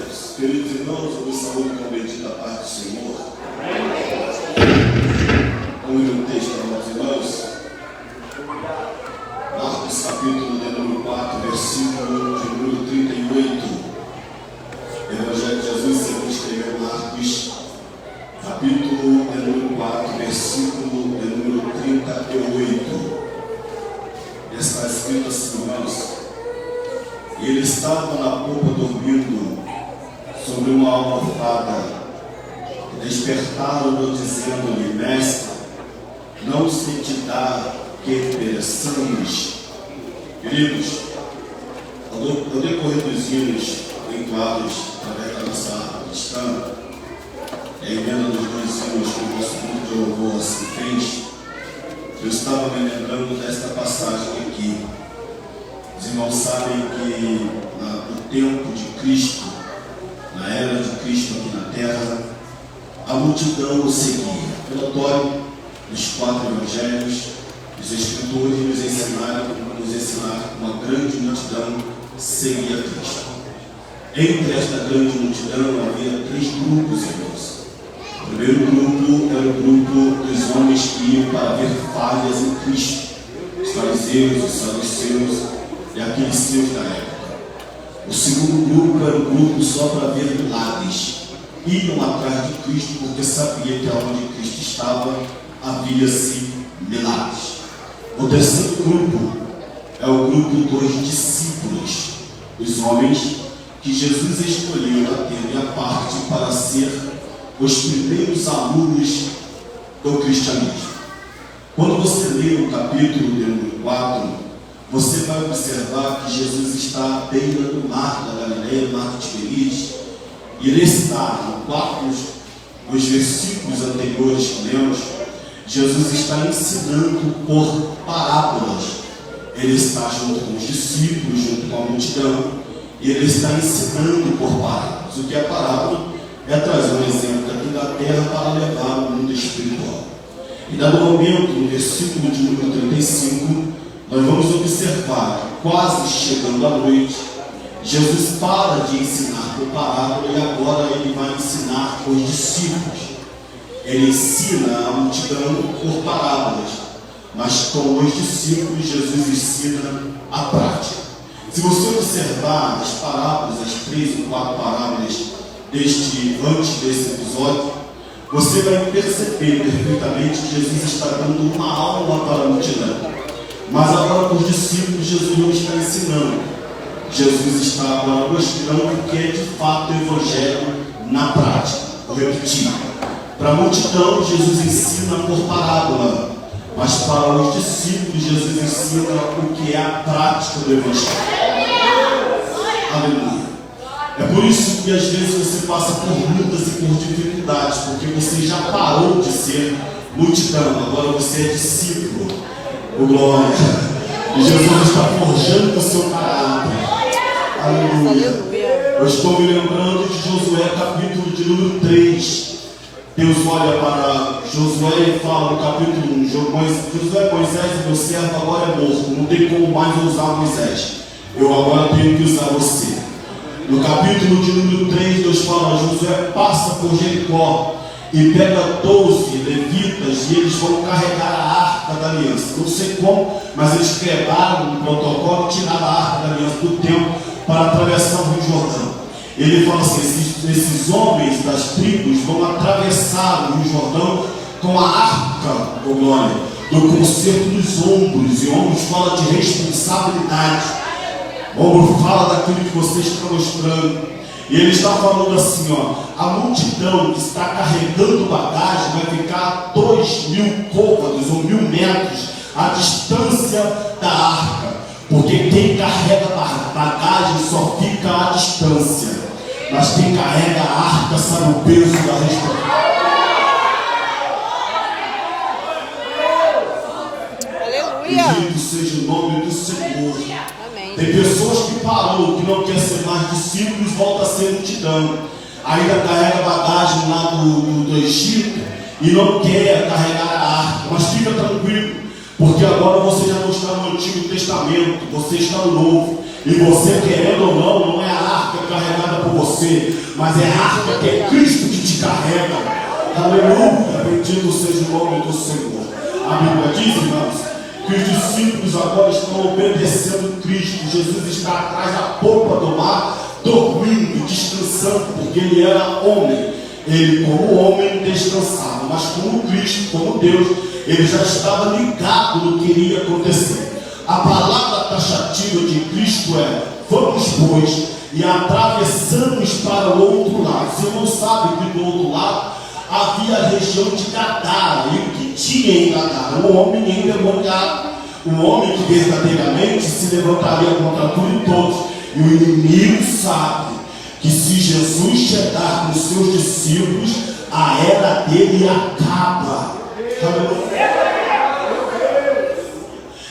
céus. Queridos irmãos, eu vos saúdo com a bendita paz do Senhor. Vamos ler um texto, meus irmãos. Marcos capítulo de número 4, versículo de número 38. Evangelho de Jesus segundo escreveu Marcos, capítulo de número 4, versículo de número 38. Está escrito assim, irmãos: e ele estava na popa dormindo sobre uma almofada. Despertaram-no dizendo-lhe: Mestre, não se te dá que pereçamos? Queridos, ao decorrer dos hinos entoados através da nossa arte cristã, a emenda dos dois hinos que o nosso grupo de louvor se fez, eu estava me lembrando desta passagem aqui. Os irmãos sabem que no tempo de Cristo, na era de Cristo aqui na terra, a multidão o seguia. Relatório dos 4 evangelhos, os escritores nos ensinaram que uma grande multidão seguia Cristo. Entre esta grande multidão havia 3 grupos, irmãos. O primeiro grupo era o grupo dos homens que iam para ver falhas em Cristo, os fariseus, os saduceus e aqueles seus da época. O segundo grupo era o grupo só para ver milagres. Iam atrás de Cristo porque sabia que onde Cristo estava havia-se milagres. O terceiro grupo é o grupo dos discípulos, os homens que Jesus escolheu a ter a parte para ser os primeiros alunos do cristianismo. Quando você lê o capítulo de número 4, você vai observar que Jesus está à beira do mar da Galileia, mar de Tiberíades, e ele está, nos versículos anteriores que lemos, Jesus está ensinando por parábolas. Ele está junto com os discípulos, junto com a multidão, e ele está ensinando por parábolas. O que é parábola? É trazer um exemplo daqui da terra para levar ao mundo espiritual. E dado momento, no versículo de número 35, nós vamos observar, quase chegando à noite, Jesus para de ensinar por parábola e agora ele vai ensinar os discípulos. Ele ensina a multidão por parábolas, mas com os discípulos Jesus ensina a prática. Se você observar as parábolas, as 3 ou 4 parábolas antes desse episódio, você vai perceber perfeitamente que Jesus está dando uma aula para a multidão. Mas agora para os discípulos Jesus não está ensinando. Jesus está agora mostrando o que é de fato o Evangelho na prática. Vou repetir. Para a multidão Jesus ensina por parábola, mas para os discípulos Jesus ensina o que é a prática do Evangelho. Aleluia. É por isso que às vezes você passa por lutas e por dificuldades, porque você já parou de ser multidão, agora você é discípulo. Oh, glória! E Jesus está forjando o seu caráter. Aleluia! Eu estou me lembrando de Josué, capítulo de número 3. Deus olha para Josué e fala no capítulo 1: Josué, Moisés, meu servo, agora é morto, não tem como mais usar Moisés. Eu agora tenho que usar você. No capítulo de número 3, Deus fala: Josué passa por Jericó e pega 12 levitas e eles vão carregar a arca da aliança. Não sei como, mas eles quebraram o protocolo e tiraram a arca da aliança do templo para atravessar o Rio Jordão. Ele fala assim: esses homens das tribos vão atravessar o Rio Jordão com a arca, oh glória, do concerto dos ombros. E ombros fala de responsabilidade. Ombro fala daquilo que você está mostrando. E ele está falando assim, a multidão que está carregando bagagem vai ficar 2.000 côvados ou 1.000 metros à distância da arca, porque quem carrega bagagem só fica à distância, mas quem carrega a arca sabe o peso da responsabilidade. Aleluia! Bendito seja o nome do Senhor. Tem pessoas que parou, que não quer ser mais discípulos, volta a ser multidão. Ainda carrega bagagem lá do Egito e não quer carregar a arca. Mas fica tranquilo, porque agora você já não está no Antigo Testamento, você está no Novo. E você, querendo ou não, não é a arca carregada por você, mas é arca que é Cristo que te carrega. Aleluia, bendito seja o nome do Senhor. A Bíblia diz, irmãos, que os discípulos agora estão obedecendo Cristo. Jesus está atrás da polpa do mar, dormindo, descansando, porque ele era homem. Ele, como homem, descansava, mas como Cristo, como Deus, ele já estava ligado no que iria acontecer. A palavra taxativa de Cristo é: vamos, pois, e atravessamos para o outro lado. Você não sabe que do outro lado havia a região de Gadara. E o que tinha em Gadara? Um homem endemoniado, um homem que verdadeiramente se levantaria contra tudo e todos. E o inimigo sabe que se Jesus chegar com seus discípulos, a era dele acaba.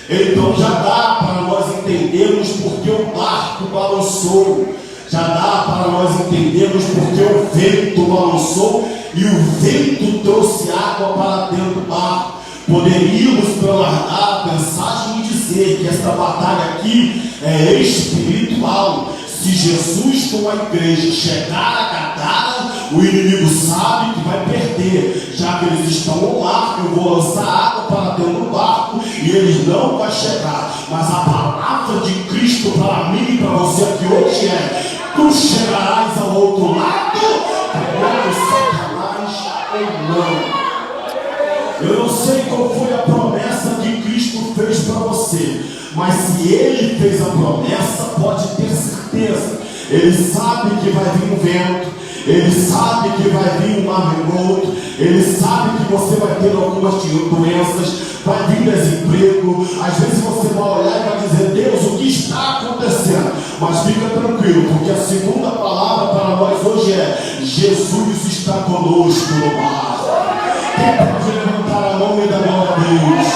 Então já dá para nós entendermos porque o barco balançou. Já dá para nós entendermos porque o vento balançou e o vento trouxe água para dentro do barco. Poderíamos prolongar a mensagem e dizer que esta batalha aqui é espiritual. Se Jesus com a igreja chegar a Gadara, o inimigo sabe que vai perder, já que eles estão no mar. Eu vou lançar água para dentro do barco e eles não vão chegar. Mas a palavra de Cristo para mim e para você aqui hoje é: tu chegarás ao outro lado, pegando Satanás ou não. Eu não sei qual foi a promessa que Cristo fez para você, mas se ele fez a promessa, pode ter certeza. Ele sabe que vai vir um vento, ele sabe que vai vir um mar revolto, ele sabe que você vai ter algumas doenças, vai vir desemprego. Às vezes você vai olhar e vai dizer: Deus, o que está acontecendo? Mas fica tranquilo, porque a segunda palavra para nós hoje é: Jesus está conosco no mar. Quem pode levantar a mão e dar glória a Deus?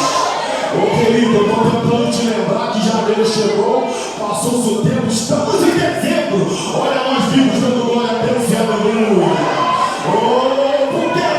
Ô querido, eu estou tentando te lembrar que janeiro chegou, passou-se o tempo, estamos em dezembro. Olha, nós vimos dando glória a Deus e aleluia. Oh, por quê?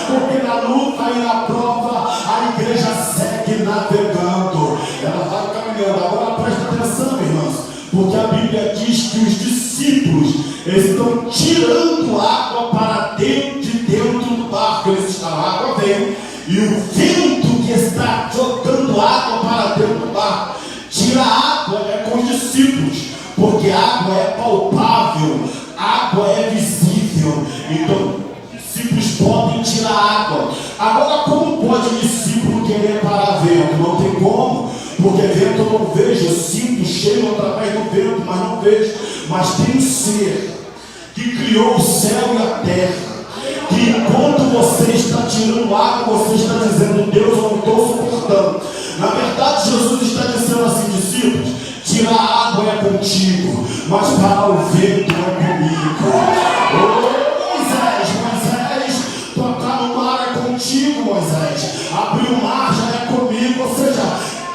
Porque na luta e na prova a igreja segue navegando, ela vai caminhando. Agora presta atenção, irmãos, porque a Bíblia diz que os discípulos estão tirando água para dentro do barco. Eles estão, a água vem, e o vento que está jogando água para dentro do barco tira água com os discípulos, porque água é palpável, água é visível. Então discípulos podem tirar água. Agora, como pode o discípulo querer parar vento? Não tem como, porque vento eu não vejo. Eu sinto, cheiro através do vento, mas não vejo. Mas tem um ser que criou o céu e a terra, que enquanto você está tirando água, você está dizendo: Deus, eu não estou suportando. Na verdade, Jesus está dizendo assim: discípulos, tirar a água é contigo, mas parar o vento é comigo. Oh, Moisés, tocar no mar é contigo, Moisés. Abrir o mar já é comigo. Ou seja,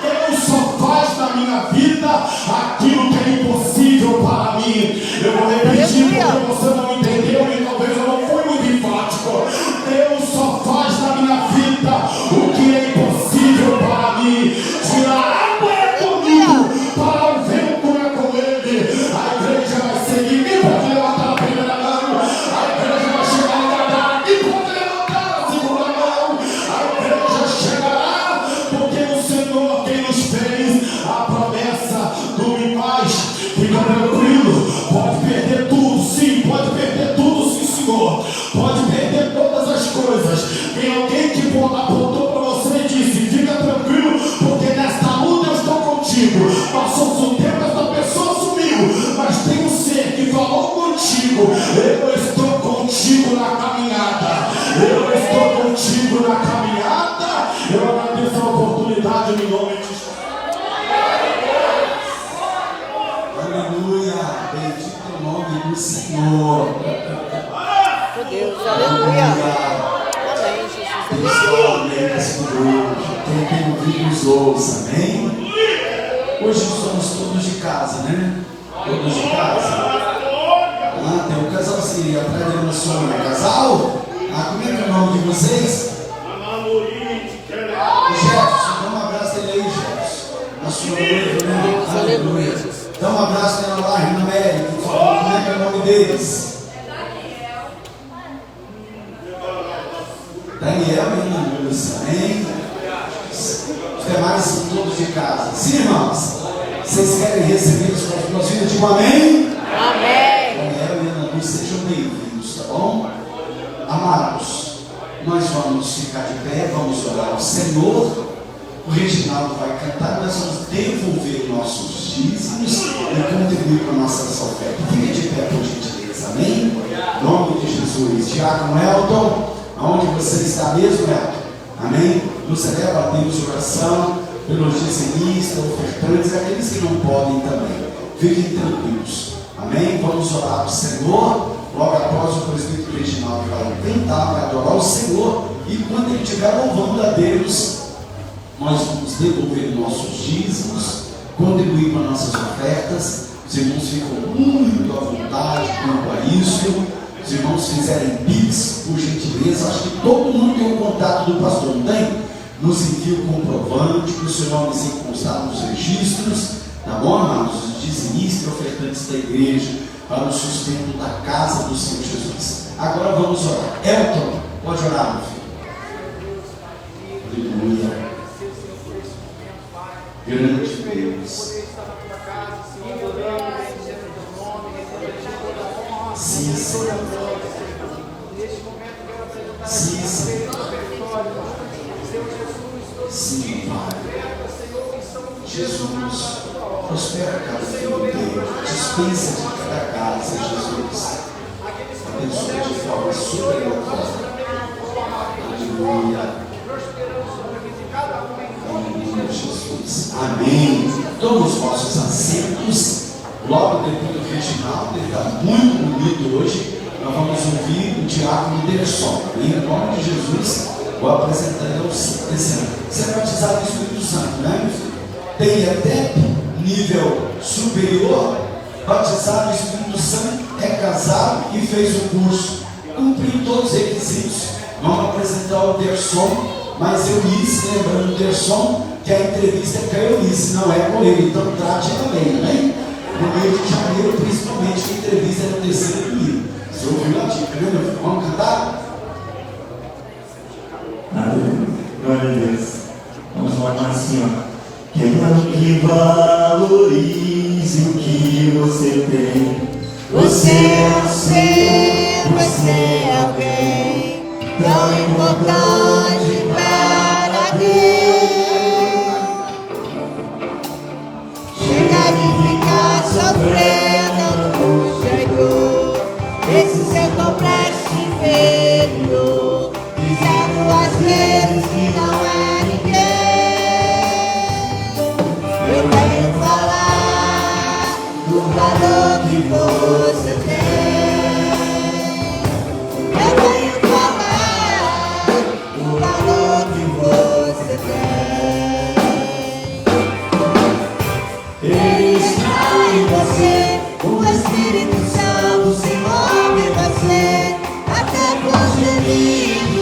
Deus só faz na minha vida aquilo que é impossível para mim. Eu vou repetir porque você não entendeu e talvez eu não fui muito enfático. Deus só faz na minha vida o que é impossível para mim. Tirar a água é comigo, para o vento é com ele. A igreja vai seguir. Quem pode levantar a primeira mão? A igreja vai chegar em Gadara. Quem pode levantar a segunda mão? A igreja chegará, porque o Senhor quem nos fez a promessa do em paz. Fica tranquilo, pode perder tudo, sim, pode perder tudo, sim, Senhor. Pode perder todas as coisas. Tem alguém que apontou para você e disse: fica tranquilo, porque nesta luta eu estou contigo. Passou o tempo, essa pessoa sumiu, mas tem um ser que falou contigo: eu estou contigo na caminhada. Eu estou contigo na caminhada. Eu agradeço a oportunidade em nome de Jesus. Aleluia, bendito o nome do Senhor. Meu Deus, aleluia. Amém, Jesus, aleluia. Quem tem ouvido nos ouça, amém? Hoje somos todos de casa, né? Todos de casa. Ah, tem um casalzinho atrás da minha sogra. Casal? Ah, como é que é o nome de vocês? Jefferson, dá um abraço dele aí, Jefferson. A sua noiva, né? Aleluia. Dá um abraço nela lá, irmã Mary, por favor. Como é que é o nome dele? deles? Daniel e Ana Lúcia, amém? Os demais são todos de casa. Sim, irmãos? Vocês querem receber os próximos filhos? Digo amém? Amém. Daniel e Ana Lúcia, sejam bem-vindos, tá bom? Amados, nós vamos ficar de pé, vamos orar ao Senhor. O Reginaldo vai cantar, nós vamos devolver nossos dízimos e contribuir com a nossa oferta. Fique de pé, por gentileza, amém? Em nome de Jesus. Diácono Elton, aonde você está mesmo, Elton? Amém? Nos eleva a Deus oração pelos dizimistas, ofertantes e aqueles que não podem também. Fiquem tranquilos, amém? Vamos orar ao Senhor. Logo após o presbítero Reginaldo vai cantar, vai adorar o Senhor, e quando ele estiver louvando a Deus, nós vamos devolver nossos dízimos, contribuir com as nossas ofertas. Os irmãos ficam muito à vontade quanto a isso. Os irmãos fizerem pix, por gentileza. Acho que todo mundo tem o contato do pastor, não tem? Nos envia o comprovante, que o seu nome se constar nos registros, tá bom, amados? Os dizimistas e ofertantes da igreja, para o sustento da casa do Senhor Jesus. Agora vamos orar. Elton, pode orar, meu filho. Aleluia. Grande Deus. Sim, Senhor. Sim, Senhor. Sim, Pai. Jesus, prospera cada filho teu. Dispensa de cada casa, Jesus. Abençoa de forma sobrenatural. Aleluia. Jesus. Amém. Todos os nossos assentos. Logo depois do Reginaldo, ele está muito bonito hoje. Nós vamos ouvir o diácono Derson. Em nome de Jesus, vou apresentar ele esse ano. Você é batizado no Espírito Santo, né, meu filho? Tem até nível superior, batizado no Espírito Santo, é casado e fez o curso. Cumpriu todos os requisitos. Vamos apresentar o Derson. Mas eu disse, lembrando o Derson, que a entrevista é com a Eunice, não é com ele, então trate também, né? No mês de janeiro, principalmente, a entrevista é no terceiro domingo. Você ouviu a dica, né, meu filho? Vamos cantar? Aleluia, glória a Deus. Vamos falar assim, ó. Quero que valorize o que você tem. Você é um ser, você é alguém tão importante para Deus. Chega de ficar sofrendo por Senhor, esse seu complexo inferior, dizendo às vezes que não é ninguém. Eu venho falar do valor que você tem. Eu venho falar do valor que você tem. Ele está em você, o Espírito Santo se move em você, até construído.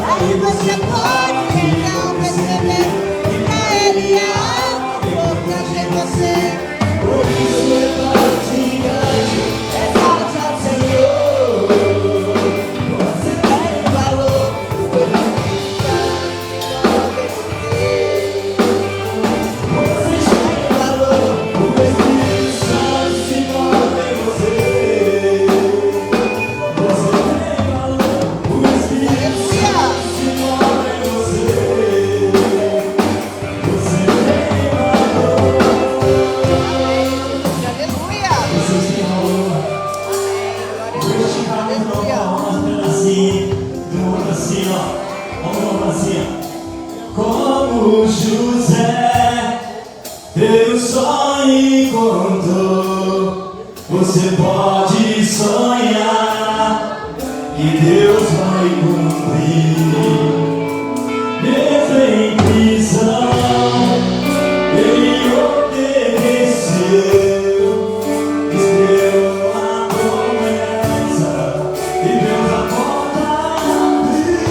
Aí você pode então perceber que pra Ele é algo importante em você. Por isso levante gigante, exalte ao Senhor. Você tem valor, o Espírito Santo se move em você. Você tem valor, o Espírito Santo se move em você. Você tem valor, o Espírito Santo se move em você. Você tem valor. Aleluia. Vocês têm valor. Deixa eu cantar um pedacinho do outro assim, ó. Vamos assim, ó. Como José, Deus só encontrou. Você pode sonhar que Deus vai cumprir. Mesmo em prisão, Ele obedeceu. Esperou a promessa e Deus a porta abriu.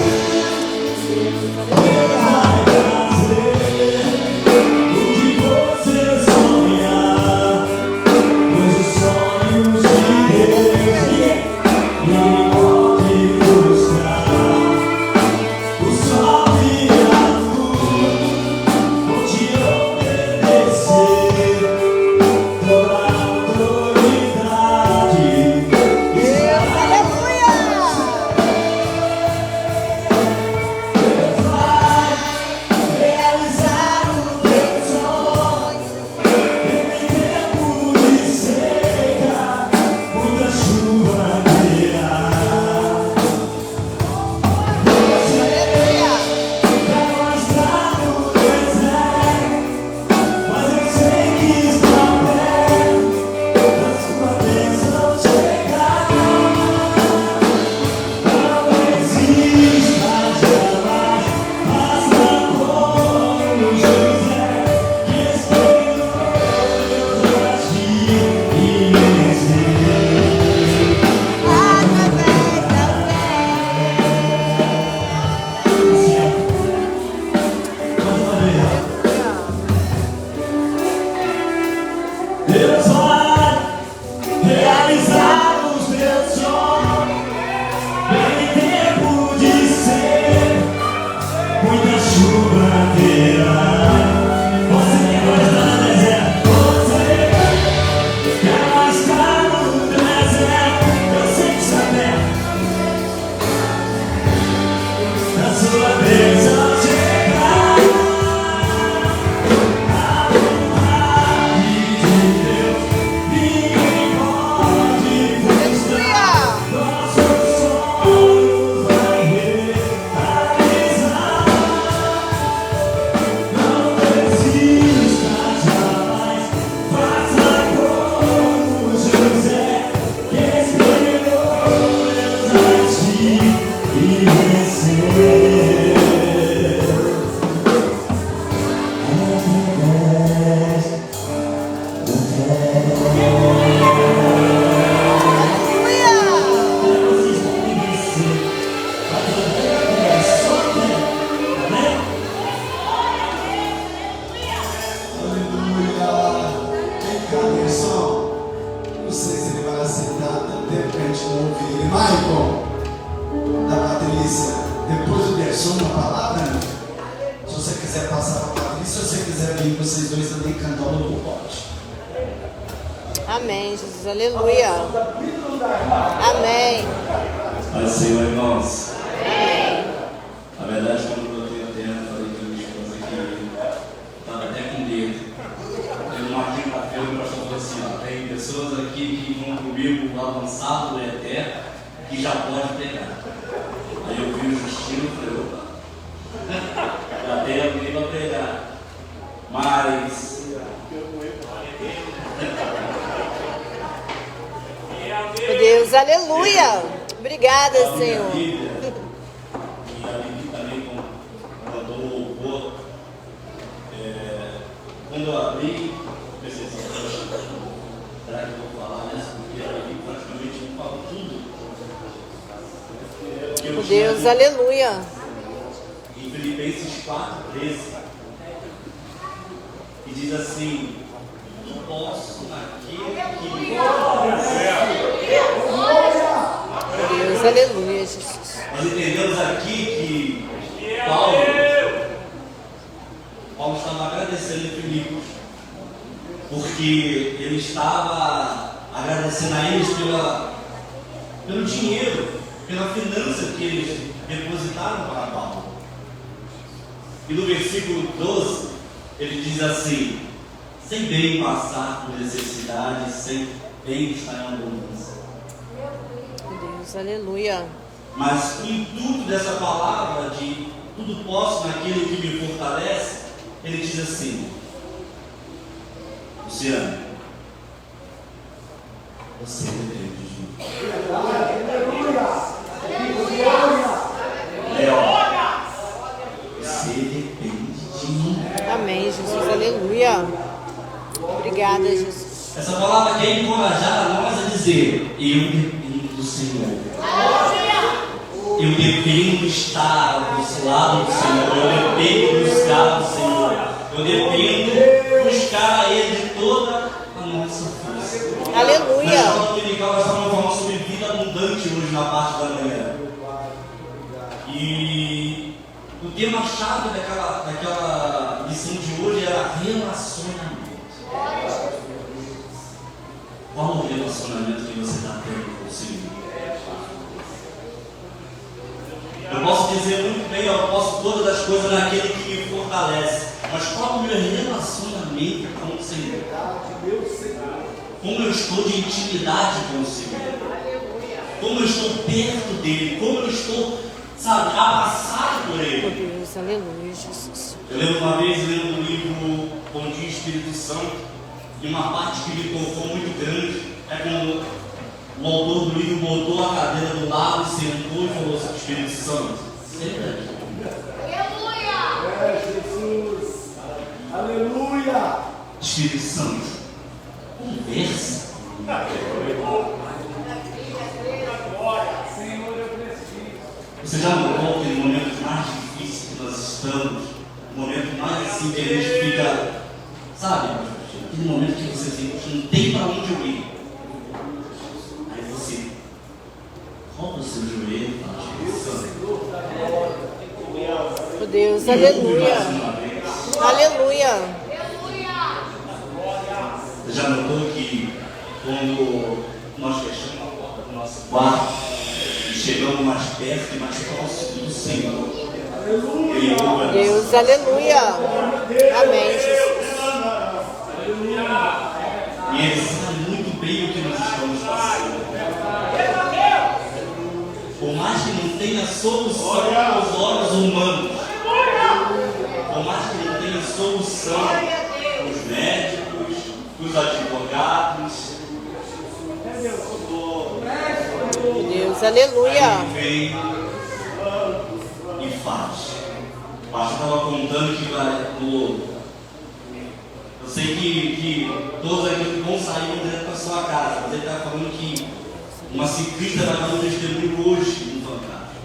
Amém, Jesus, aleluia. Amém. Pai do Senhor, irmãos. Na verdade, quando eu botei a terra, falei para minha esposa que estava até com medo. Teve uma quinta-feira, o pastor falou assim: ó, tem pessoas aqui que vão comigo avançado da terra que já pode pegar. Aí eu vi o Justino e falei: opa, já tem alguém para pegar. Mas Meu Deus, aleluia. Obrigada, a minha Senhor. Bíblia, e a Bíblia também com o louvor, quando eu abri, pensei assim: será que eu vou falar nessa? Porque a Bíblia praticamente não fala tudo. Meu Deus, aleluia. Em Filipenses 4:13, que diz assim: tudo posso naquele que me Meu Deus, aleluia, Jesus. Nós entendemos aqui que Paulo estava agradecendo em Filipos, porque ele estava agradecendo a eles pelo dinheiro, pela finança que eles depositaram para Paulo. E no versículo 12, ele diz assim: sem bem passar por necessidade, sem bem estar em abundância. Meu Deus, aleluia. Mas o intuito dessa palavra de tudo posso naquele que me fortalece, ele diz assim: Luciano, você depende de mim. Léo, você depende de mim. Amém, Jesus, aleluia. Obrigada, Jesus. Essa palavra quer encorajar a nós a dizer: eu dependo do Senhor. Eu dependo estar do lado do Senhor. Eu dependo buscar o Senhor. Eu dependo buscar a Ele de toda a nossa força. Na Aleluia. escola dominical nós estamos falando sobre vida abundante hoje na parte da manhã. E o tema-chave daquela lição de hoje era relacionamento. Qual o relacionamento que você está tendo com o Senhor? Eu posso dizer muito bem: eu posso todas as coisas naquele que me fortalece. Mas qual o meu relacionamento com o Senhor? Como eu estou de intimidade com o Senhor? Como eu estou perto dele? Como eu estou, abraçado por Meu ele? Deus, aleluia, Jesus. Eu lembro uma vez lendo o livro Bom Dia Espírito Santo, e uma parte que me tocou muito grande é quando o autor do livro botou a cadeira do lado e sentou e falou assim: Espírito Santo, senta aqui. Jesus. Aleluia. Espírito Santo, conversa. Senhor, eu preciso. Você já notou que no momento mais difícil que nós estamos, no momento mais assim que a gente fica, aquele momento que você assim, não tem para onde eu ir. Aí você rouba o seu joelho e fala: Espírito Santo, Meu Deus, me ouve aleluia. mais uma vez. Aleluia. Você já notou que quando nós fechamos a porta do nosso quarto e chegamos mais perto e mais próximo do Senhor, Ele ouve a nossa Deus, oração. aleluia. Amém, Jesus. E Ele sabe muito bem o que nós estamos passando. Por mais que não tenha solução aos olhos humanos, por mais que não tenha solução os médicos, os advogados, Meu Deus, aleluia. Aí vem fatos. O pastor estava contando que eu sei que todos aqui vão sair direto para sua casa, mas ele está falando que uma ciclista vai dar um testemunho hoje no Fantástico.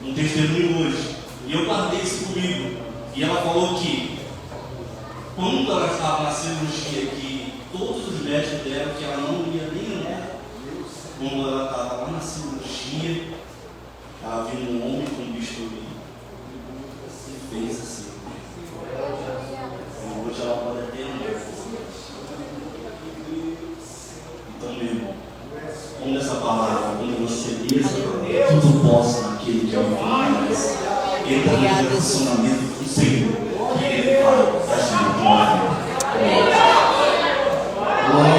Um testemunho hoje. E eu guardei isso comigo. E ela falou que quando ela estava na cirurgia, que todos os médicos deram que ela não ia nem andar. Quando ela estava lá na cirurgia, ela viu um homem com bisturi e fez assim. E hoje ela pode até andar. Então, meu irmão, como essa palavra, quando você lê essa palavra, tudo posso naquele que é o mais. Entra no relacionamento com o Senhor, que Ele vai agir. Glória a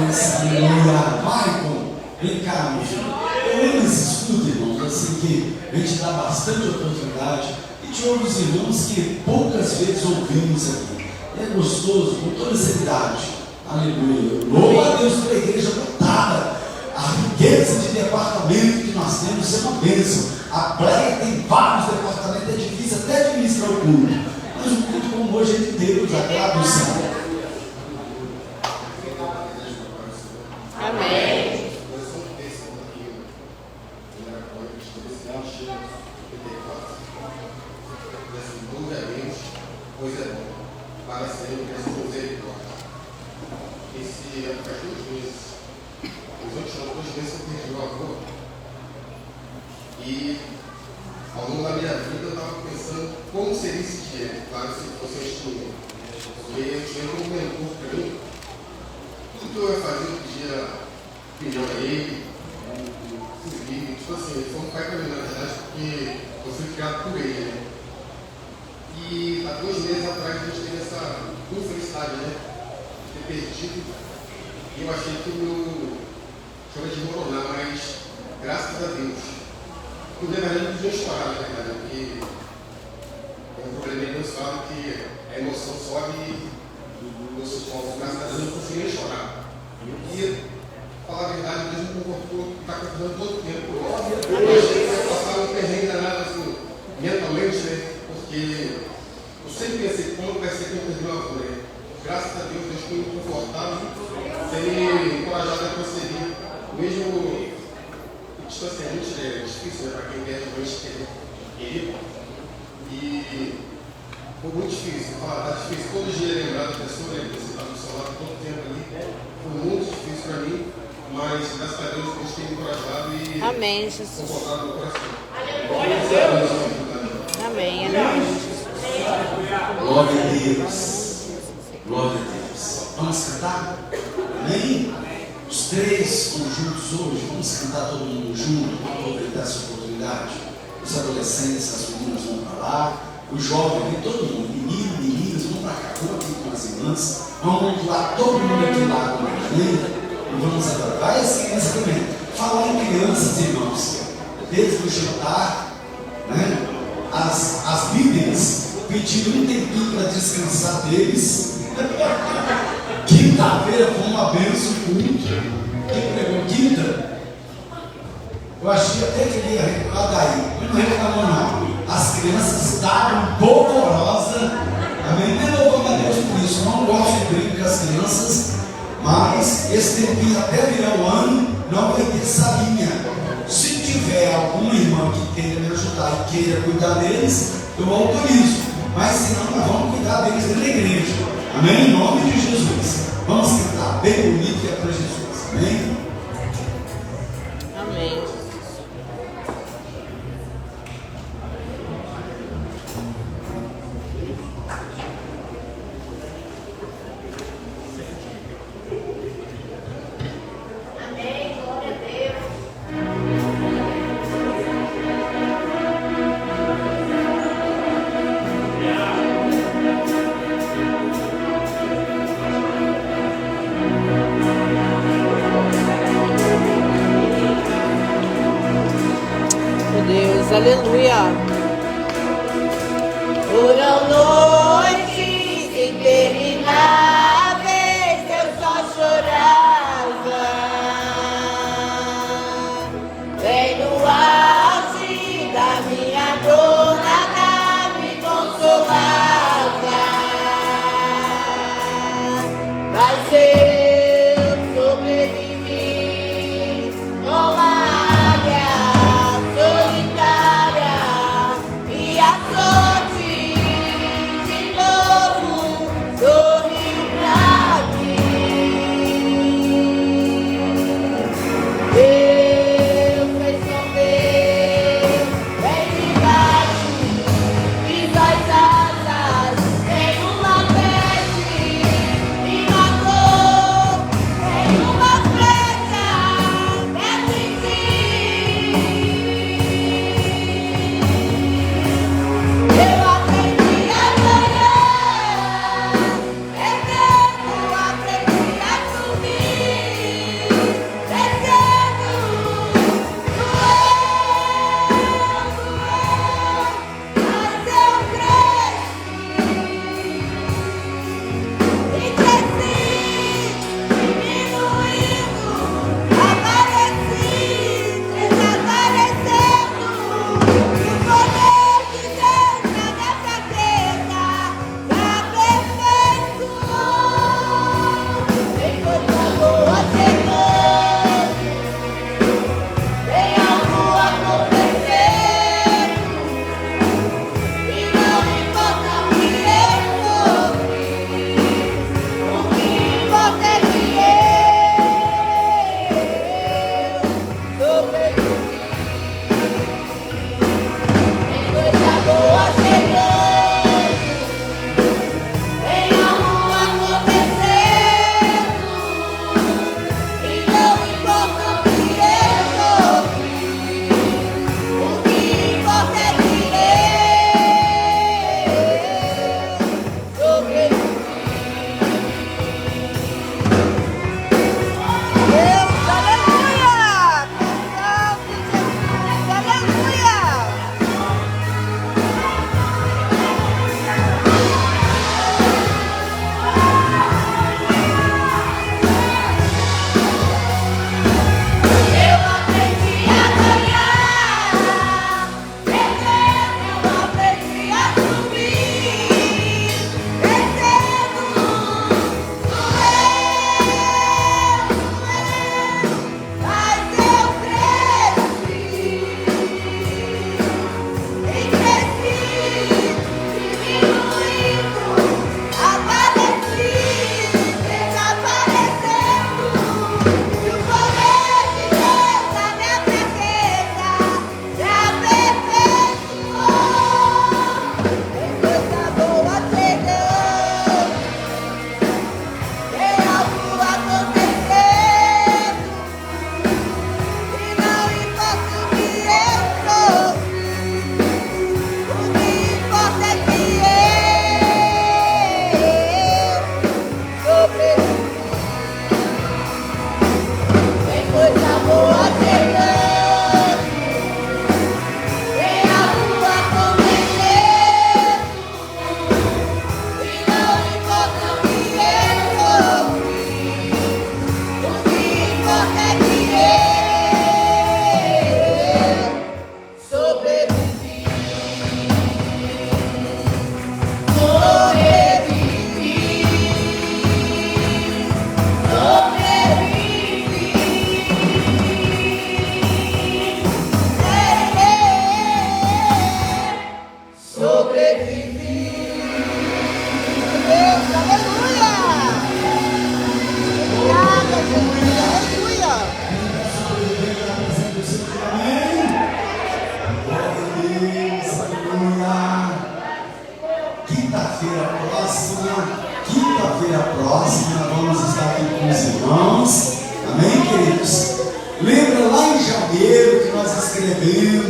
Deus, aleluia. Michael, vem cá, meu filho. Eu amo esse estudo, irmãos, assim que a gente dá bastante oportunidade e de outros irmãos que poucas vezes ouvimos aqui. É gostoso, com toda seriedade. Aleluia. Louva a Deus pela igreja lotada. A riqueza de departamento que nós temos é uma bênção. A praia tem vários departamentos, é difícil até administrar o culto. Mas um culto como hoje é de Deus, agrada o Senhor. Amém. Pois é bom, para sempre essa misericórdia. Faz 2 meses, os últimos 2 meses eu perdi meu avô. E ao longo da minha vida eu estava pensando como seria esse dia, claro, se fosse um estudo. Porque eu tinha um mentor para mim. Tudo que eu ia fazer, eu pedia opinião a ele, tipo assim, ele foi um pai para mim, na verdade, porque eu fui criado por ele, né? E há 2 meses atrás a gente teve essa infelicidade, né? De ter perdido. E eu achei que o meu chão ia desmoronar, mas graças a Deus. Porque na verdade não podia chorar, na verdade, porque é um problema emocional que a emoção sobe no seu corpo. Graças a Deus eu não consegui nem chorar. E, falar a verdade, Deus me confortou, está confortando todo o tempo. Eu achei que ia passar um perrengue danado assim, mentalmente, né? Porque eu sempre pensei como vai ser que eu perdi meu avô, né? Graças a Deus, Deus foi me confortável, tem me encorajado a prosseguir. Mesmo distanciamento é difícil, né? Para quem quer realmente querido. E foi muito difícil, tá difícil. Todo dia lembrar da pessoa, né? Você está do seu lado todo tempo ali. Foi muito difícil para mim, mas graças a Deus, Deus tem me encorajado e Amém, Jesus. confortado no coração. Amém, amém. Glória a Deus. Glória a Deus. Vamos cantar? Amém? Os 3 estão juntos hoje. Vamos cantar todo mundo junto. Vamos aproveitar essa oportunidade. Os adolescentes, as meninas vão para lá. Os jovens, todo mundo. Meninos, meninas, vão para cá. Vamos aqui com as irmãs. Vamos lá, todo mundo aqui lá comigo. Amém? E vamos adorar. Vai as crianças também. Falar em crianças, irmãos. Desde o jantar, né? As líderes pediram um tempinho para descansar deles. Quinta-feira foi uma benção culto. Quem pregou quinta? Eu achei até que ele ia reclamar daí. Mas não reclamou não. As crianças estavam polvorosas. Amém? Nem louvamos a Deus por isso. Não gosto de brincar com as crianças. Mas esse tempinho até virar o ano não vai ter salinha. Se tiver algum irmão que queira me ajudar e queira cuidar deles, eu autorizo. Mas se não, nós vamos cuidar deles na igreja. Amém? Em nome de Jesus. Vamos cantar bem bonito que é para Jesus. Amém? Amém. Deus, aleluia. Foram noites intermináveis, eu só chorava. Bem no auge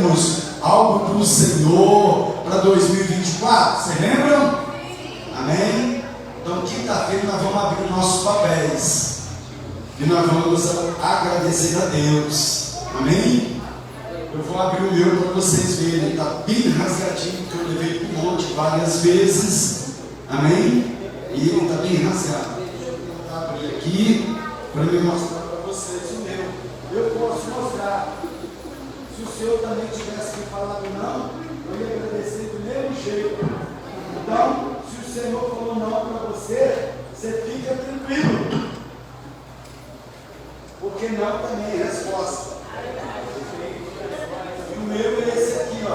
queríamos algo para o Senhor para 2024. Vocês lembram? Amém? Então, quinta-feira nós vamos abrir nossos papéis e nós vamos agradecer a Deus. Amém? Eu vou abrir o meu para vocês verem. Está bem rasgadinho, porque eu levei para o monte várias vezes. Amém? E ele está bem rasgado. Vou abrir aqui para me mostrar para vocês o meu. Eu posso mostrar. Se o Senhor também tivesse me falado não, eu ia agradecer do mesmo jeito. Então, se o Senhor falou não para você, você fica tranquilo. Porque não também é resposta. E o meu é esse aqui, ó.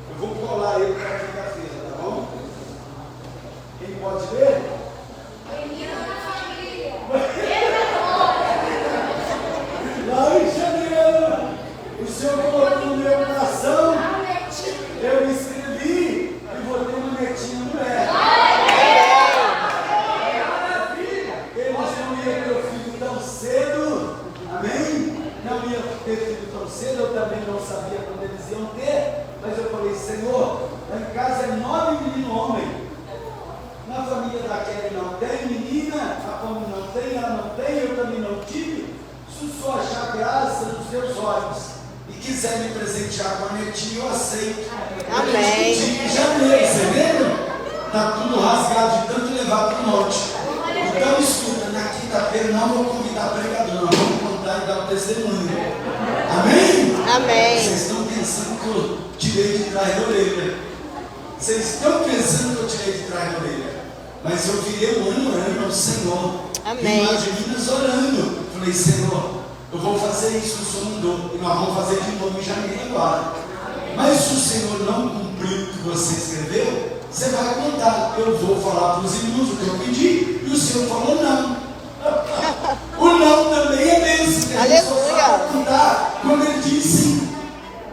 Eu vou colar ele para quinta-feira, tá bom? Quem pode ler? Lá em janeiro, o Senhor colocou no meu coração, eu escrevi e botei uma netinha no pé. Eles não iam ter o filho tão cedo, amém? Não iam ter filho tão cedo, eu também não sabia quando eles iam ter, mas eu falei, Senhor, lá em casa é 9 meninos homens. Na família da Kelly não tem menina, a Pamela não tem, ela não tem, eu também não tive. Se o Senhor achar graça nos teus olhos e quiser me presentear com a netinha, eu aceito. Amém. Em janeiro, você lembra? Está tudo rasgado de tanto levar para o norte. Então escuta, na quinta-feira não vou convidar pregador, nós vamos contar e dar o testemunho. Amém? Amém. Vocês estão pensando que eu tirei de trás da orelha. Vocês estão pensando que eu tirei de trás da orelha. Mas eu virei um ano orando ao Senhor. Amém. E as meninas orando. Falei, Senhor, eu vou fazer isso que o Senhor mandou. E nós vamos fazer de novo em janeiro agora. Mas se o Senhor não cumpriu o que você escreveu, você vai contar. Eu vou falar para os irmãos o que eu pedi. E o Senhor falou não. O não também é bênção. Aleluia. Contar quando ele diz sim.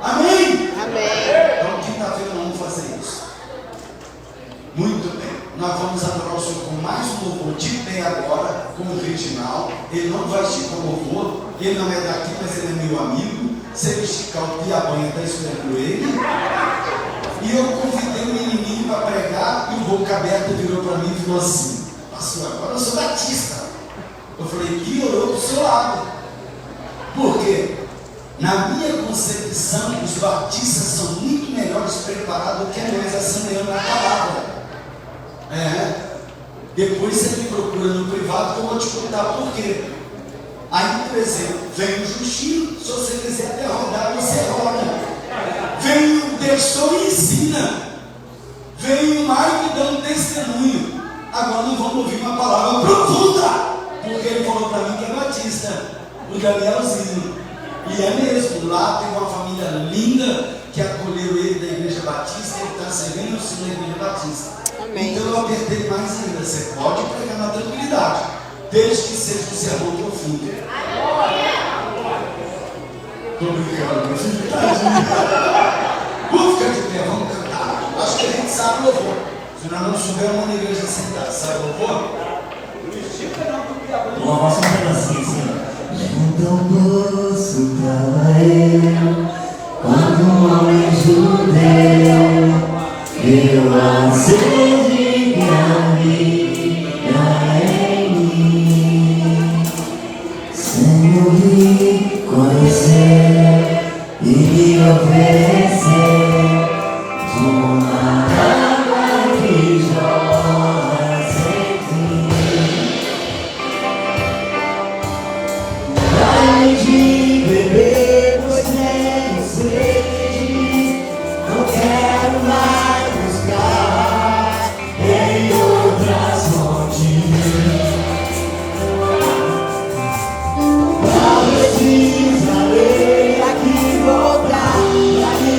Amém? Amém. Então, quinta-feira nós vamos fazer isso. Muito bem. Nós vamos adorar o Senhor com mais um louvor de pé agora, com o Reginaldo. Ele não vai esticar o louvor. Ele não é daqui, mas ele é meu amigo. Se ele esticar o Piabanha, está esperando ele. E eu convidei o menininho para pregar. E o boca aberta virou para mim e falou assim: pastor, agora eu sou batista. Eu falei, e orou do seu lado. Por quê? Na minha concepção, os batistas são muito melhores preparados do que nós assinamos na palavra. Depois você me procura no privado que eu vou te contar por quê. Aí, por exemplo, vem o Justinho, se você quiser até rodar, você roda. Vem o Deixou e ensina. Vem o Mike dando testemunho. Agora nós vamos ouvir uma palavra profunda, porque ele falou para mim que é batista, o Danielzinho. E é mesmo, lá tem uma família linda que acolheu ele da Igreja Batista, ele está servindo o Senhor da Igreja Batista. Amém. Então eu apertei mais ainda, você pode pregar na tranquilidade, desde que seja um sermão profundo. Estou brincando, mas vamos ficar de pé, vamos cantar. Acho que a gente sabe o louvor. Se nós não souber, vamos na igreja sentar. Sabe o louvor? Vou lavar só um pedacinho assim, ó. Junto poço pra eu, quando um homem judeu, eu a sede que havia em mim. Senhor, me conhecer e me oferecer de uma água que jorra sem fim. Dai de beber, pois tenho sede, não quero mais buscar em outras fontes. Talvez areia que voltar, pra que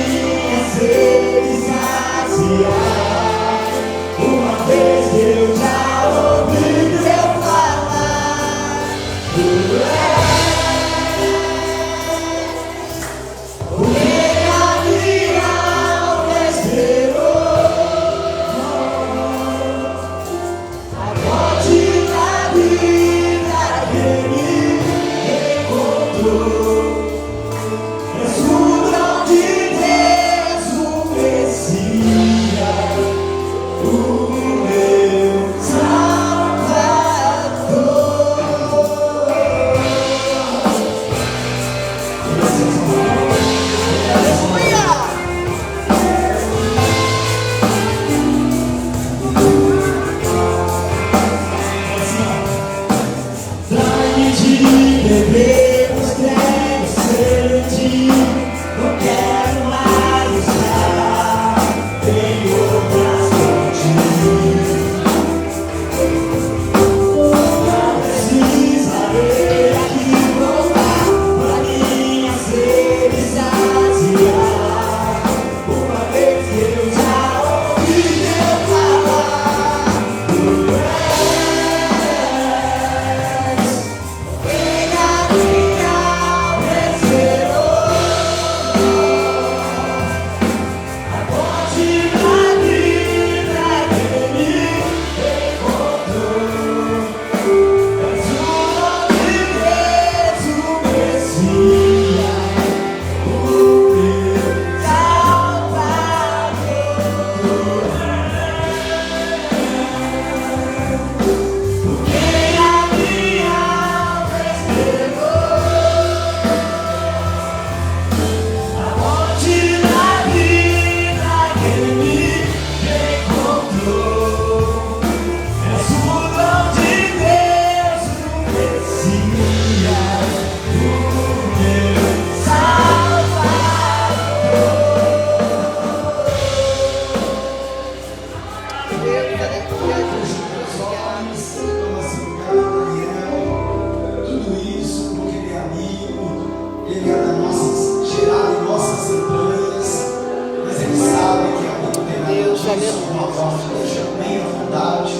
forma de deixar bem à vontade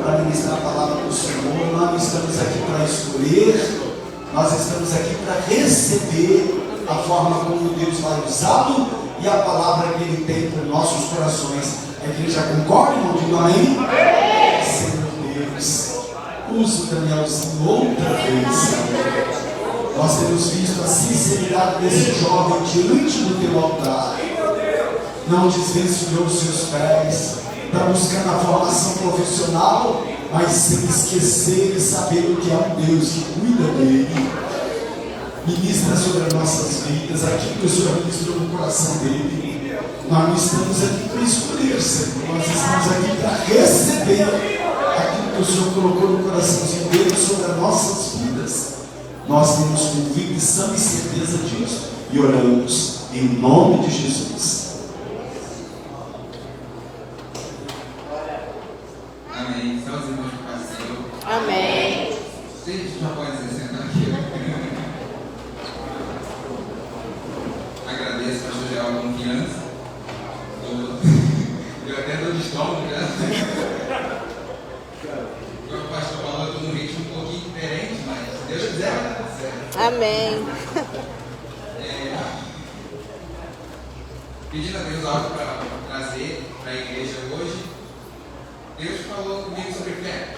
para ministrar a palavra do Senhor. Nós não estamos aqui para escolher, nós estamos aqui para receber a forma como Deus vai usá-lo e a palavra que Ele tem para os nossos corações. A igreja concorda, irmão? Diga amém? Senhor Deus, usa o Danielzinho outra vez, Senhor. Nós temos visto a sinceridade desse jovem diante do teu altar. Não desvencilhou os seus pés para buscar a formação profissional, mas sem esquecer e saber o que é um Deus que cuida dele. Ministra sobre as nossas vidas aquilo que o Senhor ministrou no coração dele. Nós não estamos aqui para escolher, Senhor, nós estamos aqui para receber aquilo que o Senhor colocou no coraçãozinho dele sobre as nossas vidas. Nós temos convicção e certeza disso e oramos em nome de Jesus. Amém. São os irmãos do Pai do Senhor. Amém. Gente, já pode se sentar aqui. Agradeço, pastor Geral, a confiança. Eu até dou de estômago já. Como o pastor falou, eu estou num ritmo um pouquinho diferente, mas se Deus quiser, vai dar tudo certo. Amém. Pedindo a Deus algo para trazer para a igreja hoje. Deus falou comigo sobre fé.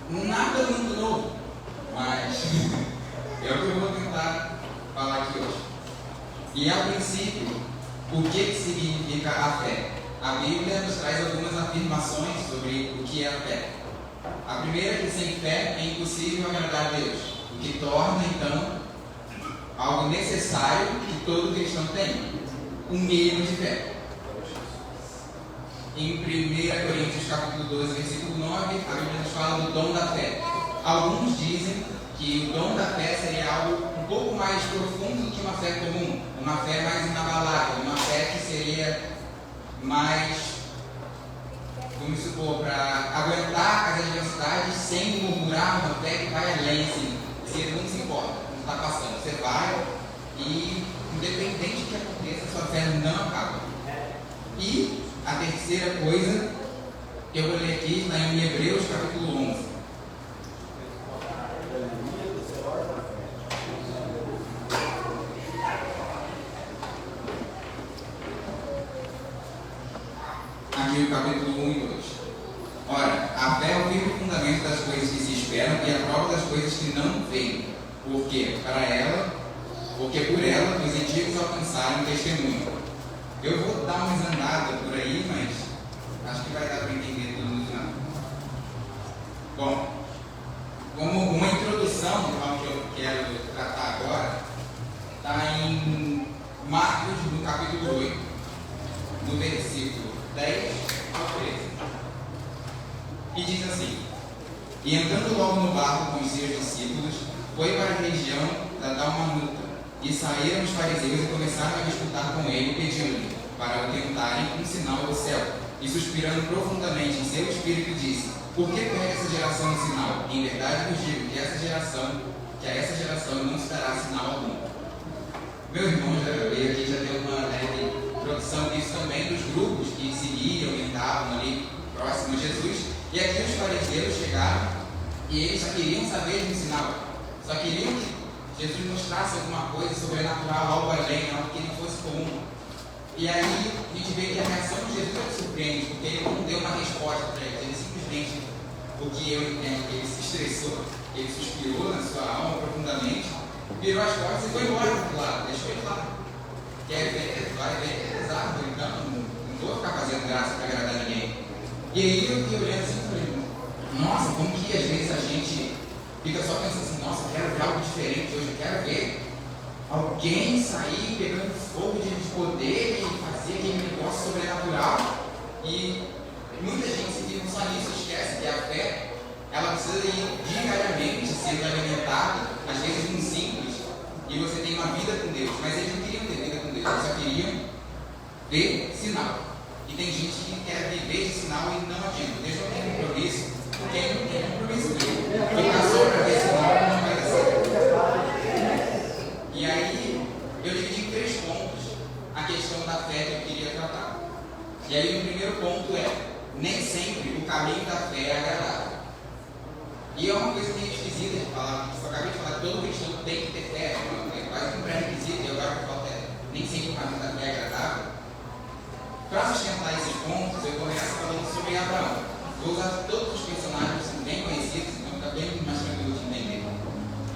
Nada muito novo, mas é o que eu vou tentar falar aqui hoje. E a princípio, o que significa a fé? A Bíblia nos traz algumas afirmações sobre o que é a fé. A primeira é que sem fé é impossível agradar a Deus, o que torna então algo necessário que todo cristão tenha, um mínimo de fé. Em 1 Coríntios capítulo 12, versículo 9, a Bíblia nos fala do dom da fé. Alguns dizem que o dom da fé seria algo um pouco mais profundo do que uma fé comum, uma fé mais inabalável, uma fé que seria mais, vamos supor, para aguentar as adversidades sem murmurar, uma fé que vai além, assim, você não se importa, não está passando, você vai e, independente do que aconteça, sua fé não acaba. E a terceira coisa que eu vou ler aqui está em Hebreus capítulo 11. Aqui o capítulo 1 e 2. Ora, a fé é o firme fundamento das coisas que se esperam e a prova das coisas que não veem. Porque por ela os antigos alcançaram testemunho. Eu vou dar uma exandada por aí, mas acho que vai dar para entender tudo no final. Bom, como uma introdução ao que eu quero tratar agora, está em Marcos, no capítulo 8, no versículo 10 ao 13. E diz assim: E entrando logo no barco com os seus discípulos, foi para a região da Dalmanuta. E saíram os fariseus e começaram a disputar com ele, pedindo-lhe para o tentarem um sinal do céu. E suspirando profundamente em seu espírito, disse: Por que pede essa geração um sinal? Em verdade vos digo que a essa geração não se dará sinal algum. Meu irmão já veio aqui, já deu uma leve introdução disso também, dos grupos que seguiam e estavam ali próximo a Jesus. E aqui os fariseus chegaram e eles só queriam saber de um sinal, só queriam que Jesus mostrasse alguma coisa sobrenatural, algo além, algo que não fosse comum. E aí a gente vê que a reação de Jesus é surpreende, porque ele não deu uma resposta para eles, ele simplesmente, o que eu entendo, ele se estressou, ele suspirou na sua alma profundamente, virou as costas e foi embora do lado, deixou ele lá. Quer ver? Vai ver, exato, então não vou ficar fazendo graça para agradar ninguém. E aí eu fiquei olhando assim e falei: nossa, como que às vezes a gente fica só pensando assim: nossa, eu quero ver algo diferente hoje, eu quero ver alguém sair pegando fogo de poder e fazer aquele negócio sobrenatural. E muita gente se fica só nisso, esquece que a fé, ela precisa ir diariamente sendo alimentada, às vezes no simples, e você tem uma vida com Deus. Mas eles não queriam ter vida com Deus, eles só queriam ver sinal. E tem gente que quer viver de sinal e não adianta. Deus não tem compromisso, porque ele não tem compromisso dele. Ficar só para ver sinal não vai dar certo. E aí, eu dividi em 3 pontos a questão da fé que eu queria tratar. E aí o primeiro ponto é, nem sempre o caminho da fé é agradável. E é uma coisa meio esquisita de falar, porque eu acabei de falar que todo cristão tem que ter fé, é quase um pré-requisito, e agora que eu falo nem sempre o caminho da fé é agradável. Para sustentar esses pontos, eu começo falando sobre Abraão. Vou usar todos os personagens bem conhecidos, então fica bem mais tranquilo de entender.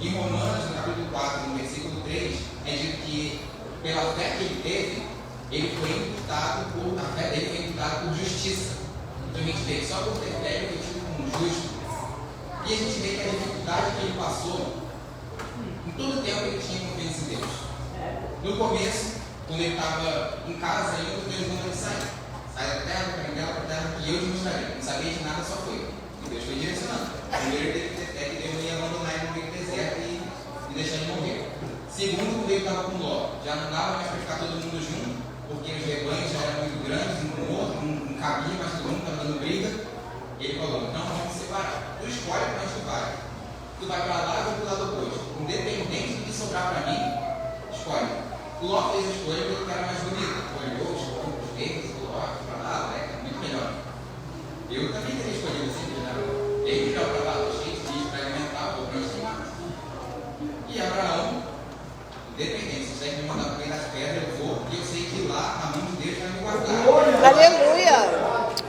Em Romanos, no capítulo 4, no versículo 3, é dito que pela fé que ele teve, ele foi imputado por justiça. Então a gente vê que só por ter fé ele foi tido como justo. E a gente vê que a dificuldade que ele passou, em todo o tempo ele tinha confiança em Deus. No começo, quando ele estava em casa ainda, Deus mandou ele sair. Sai da terra, para a terra que eu te mostrarei. Não sabia de nada, só foi. E Deus foi direcionando. Primeiro ele teve que ter fé que Deus não ia abandonar ele no meio do deserto e deixar ele morrer. Segundo, quando ele estava com Ló, já não dava mais para ficar todo mundo junto, porque os rebanhos já eram muito grandes, um com o outro, não cabia, mas todo mundo estava dando briga. Ele falou, não, vamos separar. Tu escolhe para onde tu vai. Tu vai para lá, eu vou para o lado oposto. Independente do que sobrar para mim, escolhe. O Ló fez a escolha porque era mais bonito. Olhou, escolheu os verdes, o Ló para lá, é muito melhor. Eu também teria escolhido assim, bem melhor para lá, cheio de bicho para alimentar, vou para onde tu. E Abraão, independente, se você me mandar para o meio das pedras, eu vou, porque eu sei que lá a mão de Deus vai me guardar. Aleluia.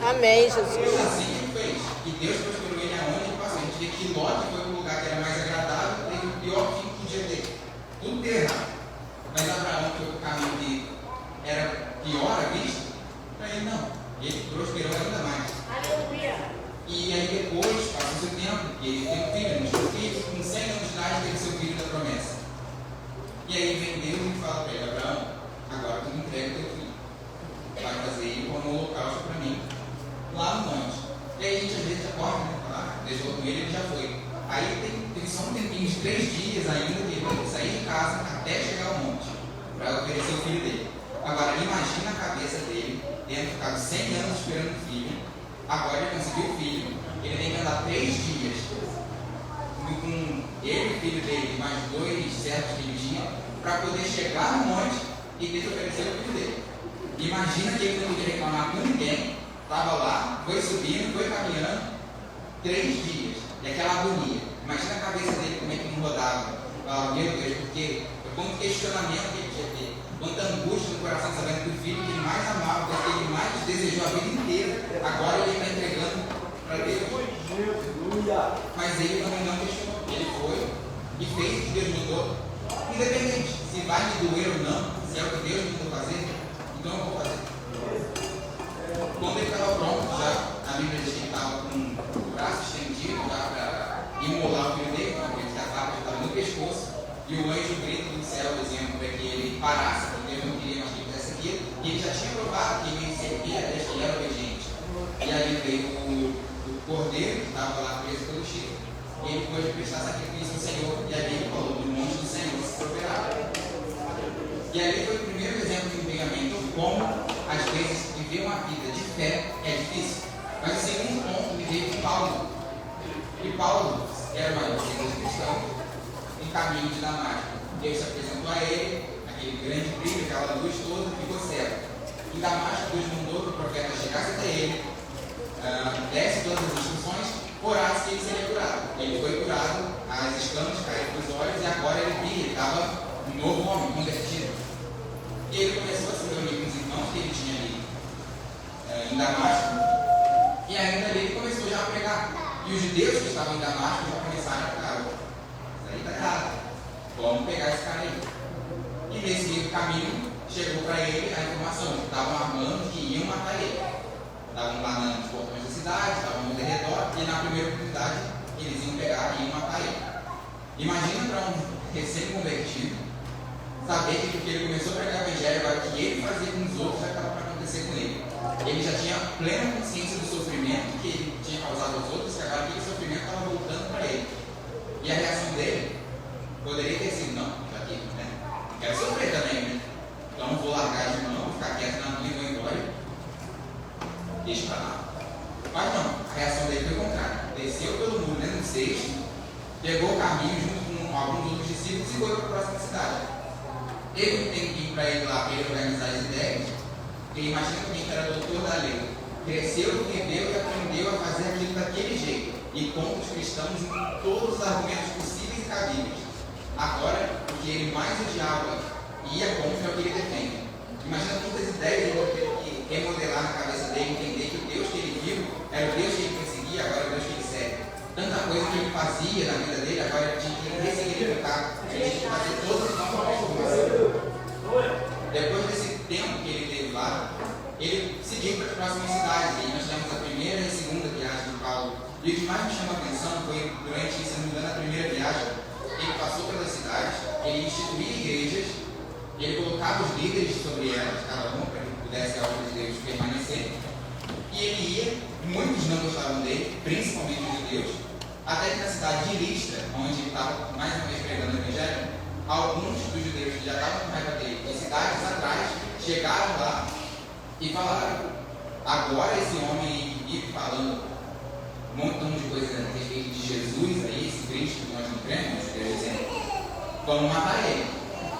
Amém, Jesus. Foi assim que ele fez. E Deus prosperou ele aonde ele passou. A gente vê que Ló, que foi para o lugar que era mais agradável, teve o pior fim que podia ter. Tudo deu errado. Mas Abraão, que foi para o caminho que era pior à vista, para ele não. Ele prosperou ainda mais. Aleluia. E aí depois, passou-se o tempo, e ele teve um filho, não tinha filho, com 100 anos de idade teve seu filho da promessa. E aí vem Deus e fala para ele, Abraão, agora tu me entrega teu filho. Vai fazer ele como um holocausto para mim, lá no monte. E aí a gente às vezes acorda, né? Fala, deixou com ele já foi. Aí teve só um tempinho de 3 dias ainda que ele teve que sair de casa até chegar ao monte, para oferecer o filho dele. Agora imagina a cabeça dele, tendo ficado 100 anos esperando o filho, agora ele conseguiu o filho, ele tem que andar 3 dias com ele, o filho dele, mais 2 servos que ele tinha, para poder chegar no monte e ter que oferecer o filho dele. Imagina que ele não podia reclamar com ninguém, estava lá, foi subindo, foi caminhando, 3 dias, e aquela agonia. Imagina a cabeça dele como é que não rodava. Falava, meu Deus, porque quanto questionamento que ele tinha que ter, quanta angústia no coração, sabendo que o filho que ele mais amava, que ele mais desejou a vida inteira, agora ele está entregando para Deus. Mas ele também não questionou, ele foi e fez o que Deus mandou, independente se vai me doer ou não, se é o que Deus mandou fazer, então eu vou fazer. Quando ele estava pronto, já a Bíblia diz que ele estava com o braço estendido já para imolar o filho dele, porque a faca estava no pescoço, e o anjo grita do céu dizendo para que ele parasse, porque Deus não queria mais que ele fizesse aquilo, e ele já tinha provado que ele servia a Deus, que ele era obediente. E aí veio o cordeiro, que estava lá preso pelo chifre, e ele pôde prestar sacrifício ao Senhor, e ali ele falou, no monte do Senhor se prosperava. E ali foi o primeiro exemplo de empenhamento, como às vezes viver uma vida de fé é difícil. Mas o segundo ponto me veio de Paulo. E Paulo era uma igreja cristã, em caminho de Damasco. Deus se apresentou a ele, aquele grande brilho, aquela luz toda, ficou cego. Em Damasco, Deus mandou que o profeta chegasse até ele, desse todas as instruções, orasse que ele seria curado. Ele foi curado, as escamas caíram dos olhos e agora ele via, ele estava um novo homem, convertido. E ele começou a se reunir com os irmãos que ele tinha ali em Damasco, e ainda ali ele começou já a pregar. E os judeus que estavam em Damasco já começaram a falar, isso aí está errado, vamos pegar esse cara aí. E nesse meio caminho chegou para ele a informação que estavam armando que iam matar ele. Estavam lá nos portões da cidade, estavam no redor, e na primeira oportunidade eles iam pegar e iam matar ele. Imagina para um recém-convertido saber que porque ele começou a pregar o evangelho, agora que ele fazia com os outros já estava para acontecer com ele. Ele já tinha plena consciência do sofrimento que ele tinha causado aos outros, que agora aquele sofrimento estava voltando para ele. E a reação dele poderia ter sido, não, já que, né? Quero sofrer também, né? Então vou largar de mão, vou ficar quieto na minha e vou embora. Deixa para lá. Mas não, a reação dele foi contrária. Desceu pelo muro, né, no 6, pegou o caminho junto com alguns outros discípulos e foi para a próxima cidade. Teve um tempinho para ele lá, para ele organizar as ideias, Porque imagina alguém que era doutor da lei, cresceu, viveu e aprendeu a fazer aquilo daquele jeito. E contra os cristãos em todos os argumentos possíveis e cabíveis. Agora, o que ele mais odiava e ia contra é o que ele defende. Imagina quantas ideias ele teve que remodelar na cabeça dele, entender que o Deus que ele viu era o Deus que ele perseguia, agora é o Deus que ele segue. Tanta coisa que ele fazia na vida dele, agora ele tinha que ressignificar, tinha que fazer todas as novas transformações. Depois desse tempo que ele teve lá, ele seguiu para as próximas cidades. E nós tivemos a primeira e a segunda viagem de Paulo. E o que mais me chamou a atenção foi durante, se não me engano, a primeira viagem. Ele passou pelas cidades, ele instituía igrejas, ele colocava os líderes sobre elas, cada um, para que pudesse a obra de Deus permanecer. E ele ia, muitos não gostavam dele, principalmente os judeus, até que na cidade de Listra, onde ele estava mais uma vez pregando o evangelho, alguns dos judeus que já estavam com raiva dele, em cidades atrás, chegaram lá e falaram: agora esse homem vive falando um montão de coisas a respeito de Jesus, aí, esse Cristo que nós não cremos, dizendo, vamos matar ele.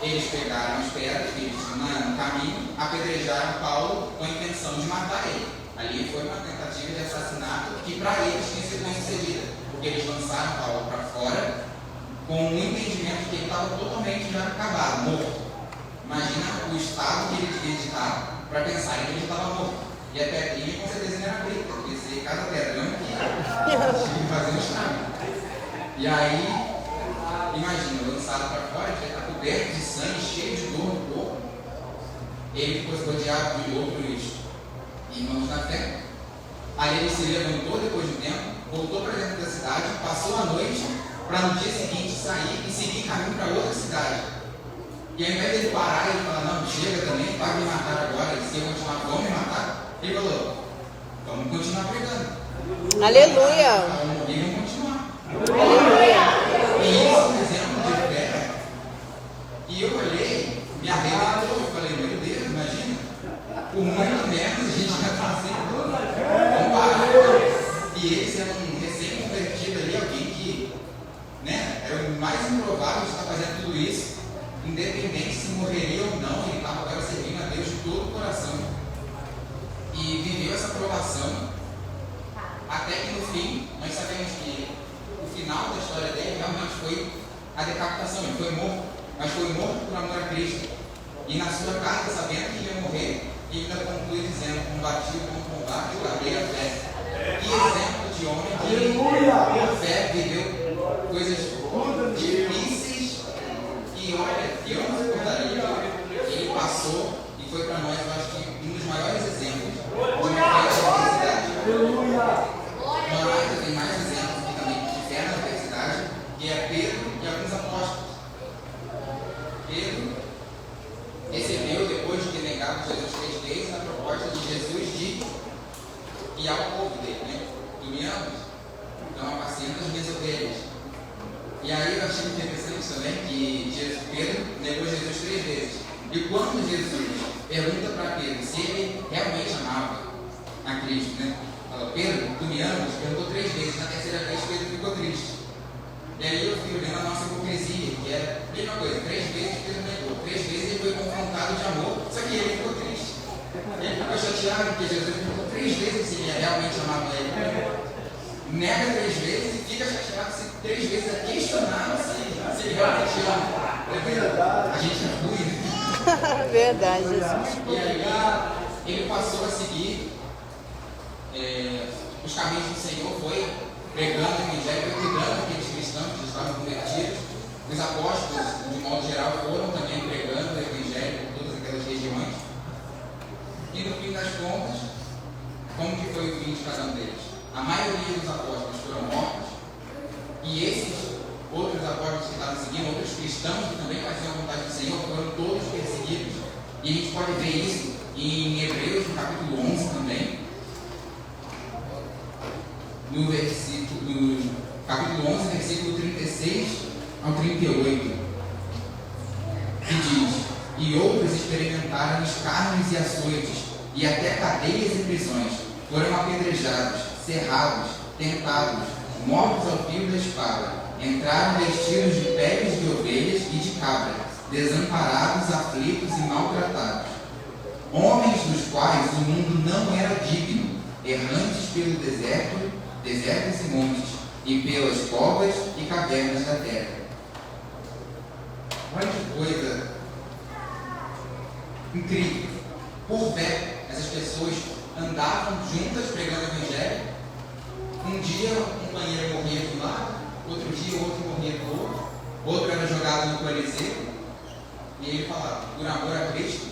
Eles pegaram as pedras que eles tinham no caminho, apedrejaram Paulo com a intenção de matar ele. Ali foi uma tentativa de assassinato que para eles tinha sido bem sucedida, porque eles lançaram Paulo para fora com o entendimento que ele estava totalmente já acabado, morto. Imagina o estado que ele devia estar para pensar que ele estava morto. E a pedrinha com certeza não era preta, porque se cada pedrão que tinha que fazer um estrago. E aí, imagina, lançado para fora, já está coberto de sangue, cheio de dor no corpo. Ele ficou rodeado de outros irmãos na fé. Aí ele se levantou depois de um tempo, voltou para dentro da cidade, passou a noite para no dia seguinte sair e seguir caminho para outra cidade. E ao invés de ele parar e falar: não, chega também, vai me matar agora, e se eu continuar, vão me matar, ele falou: vamos continuar pregando. Aleluia. Vamos morrer e vamos continuar. Aleluia. E isso é um exemplo de fé. E eu olhei, me arrebentou, eu falei: meu Deus, imagina, por muito menos a gente já está assim, vamos parar. E ele sendo um recém-convertido ali, alguém que, né, era o mais improvável de estar fazendo tudo isso, independente se morreria ou não, ele estava agora servindo a Deus de todo o coração. E viveu essa provação, até que no fim, nós sabemos que o final da história dele realmente foi a decapitação. Ele foi morto, mas foi morto por amor a Cristo. E na sua carta, sabendo que ia morrer, ele ainda conclui dizendo: combati o bom combate, guardei a fé. Que exemplo de homem que por fé viveu coisas difíceis. E olha, eu não recordaria, ele passou e foi para nós, eu acho que um dos maiores exemplos de uma fé de adversidade. Mas tem mais exemplos aqui também de fé na adversidade, que é Pedro e alguns apóstolos. Pedro recebeu, depois de ter negado Jesus 3 vezes, a proposta de Jesus de ir ao povo dele, né? Tu me amas? Então apacenta as minhas ovelhas. E aí eu achei interessante também que Pedro negou Jesus 3 vezes. E quando Jesus pergunta para Pedro se ele realmente amava a Cristo, né? Fala: Pedro, tu me amas? Perguntou 3 vezes. Na terceira vez Pedro ficou triste. E aí eu fui olhando a nossa hipocrisia, que era a mesma coisa: 3 vezes Pedro negou, 3 vezes ele foi confrontado de amor, só que ele ficou triste. Ele ficou chateado porque Jesus perguntou 3 vezes se ele realmente amava ele. Nega 3 vezes e fica chateado se 3 vezes é questionado se ele realmente ama. A gente é ruim, né? Verdade, Jesus. E aí ele passou a seguir os caminhos do Senhor, foi pregando o evangelho, foi cuidando daqueles cristãos que estavam convertidos. Os apóstolos, de modo geral, foram também pregando o evangelho por todas aquelas regiões. E no fim das contas, como que foi o fim de cada um deles? A maioria dos apóstolos foram mortos, e esses outros apóstolos que estavam seguindo, outros cristãos que também faziam a vontade do Senhor, foram todos perseguidos. E a gente pode ver isso em Hebreus, no capítulo 11 também, no capítulo 11, versículo 36 ao 38, que diz: e outros experimentaram escárnios e açoites, e até cadeias e prisões, foram apedrejados, cerrados, tentados, mortos ao fio da espada, entraram vestidos de peles de ovelhas e de cabras, desamparados, aflitos e maltratados. Homens dos quais quais o mundo não era digno, errantes pelo desertos e montes, e pelas covas e cavernas da terra. Olha que coisa incrível. Por fé, essas pessoas andavam juntas pregando o evangelho. Um dia um companheiro morria de um lado, outro dia o outro morria do outro era jogado no Coliseu, e ele falava: por amor a Cristo,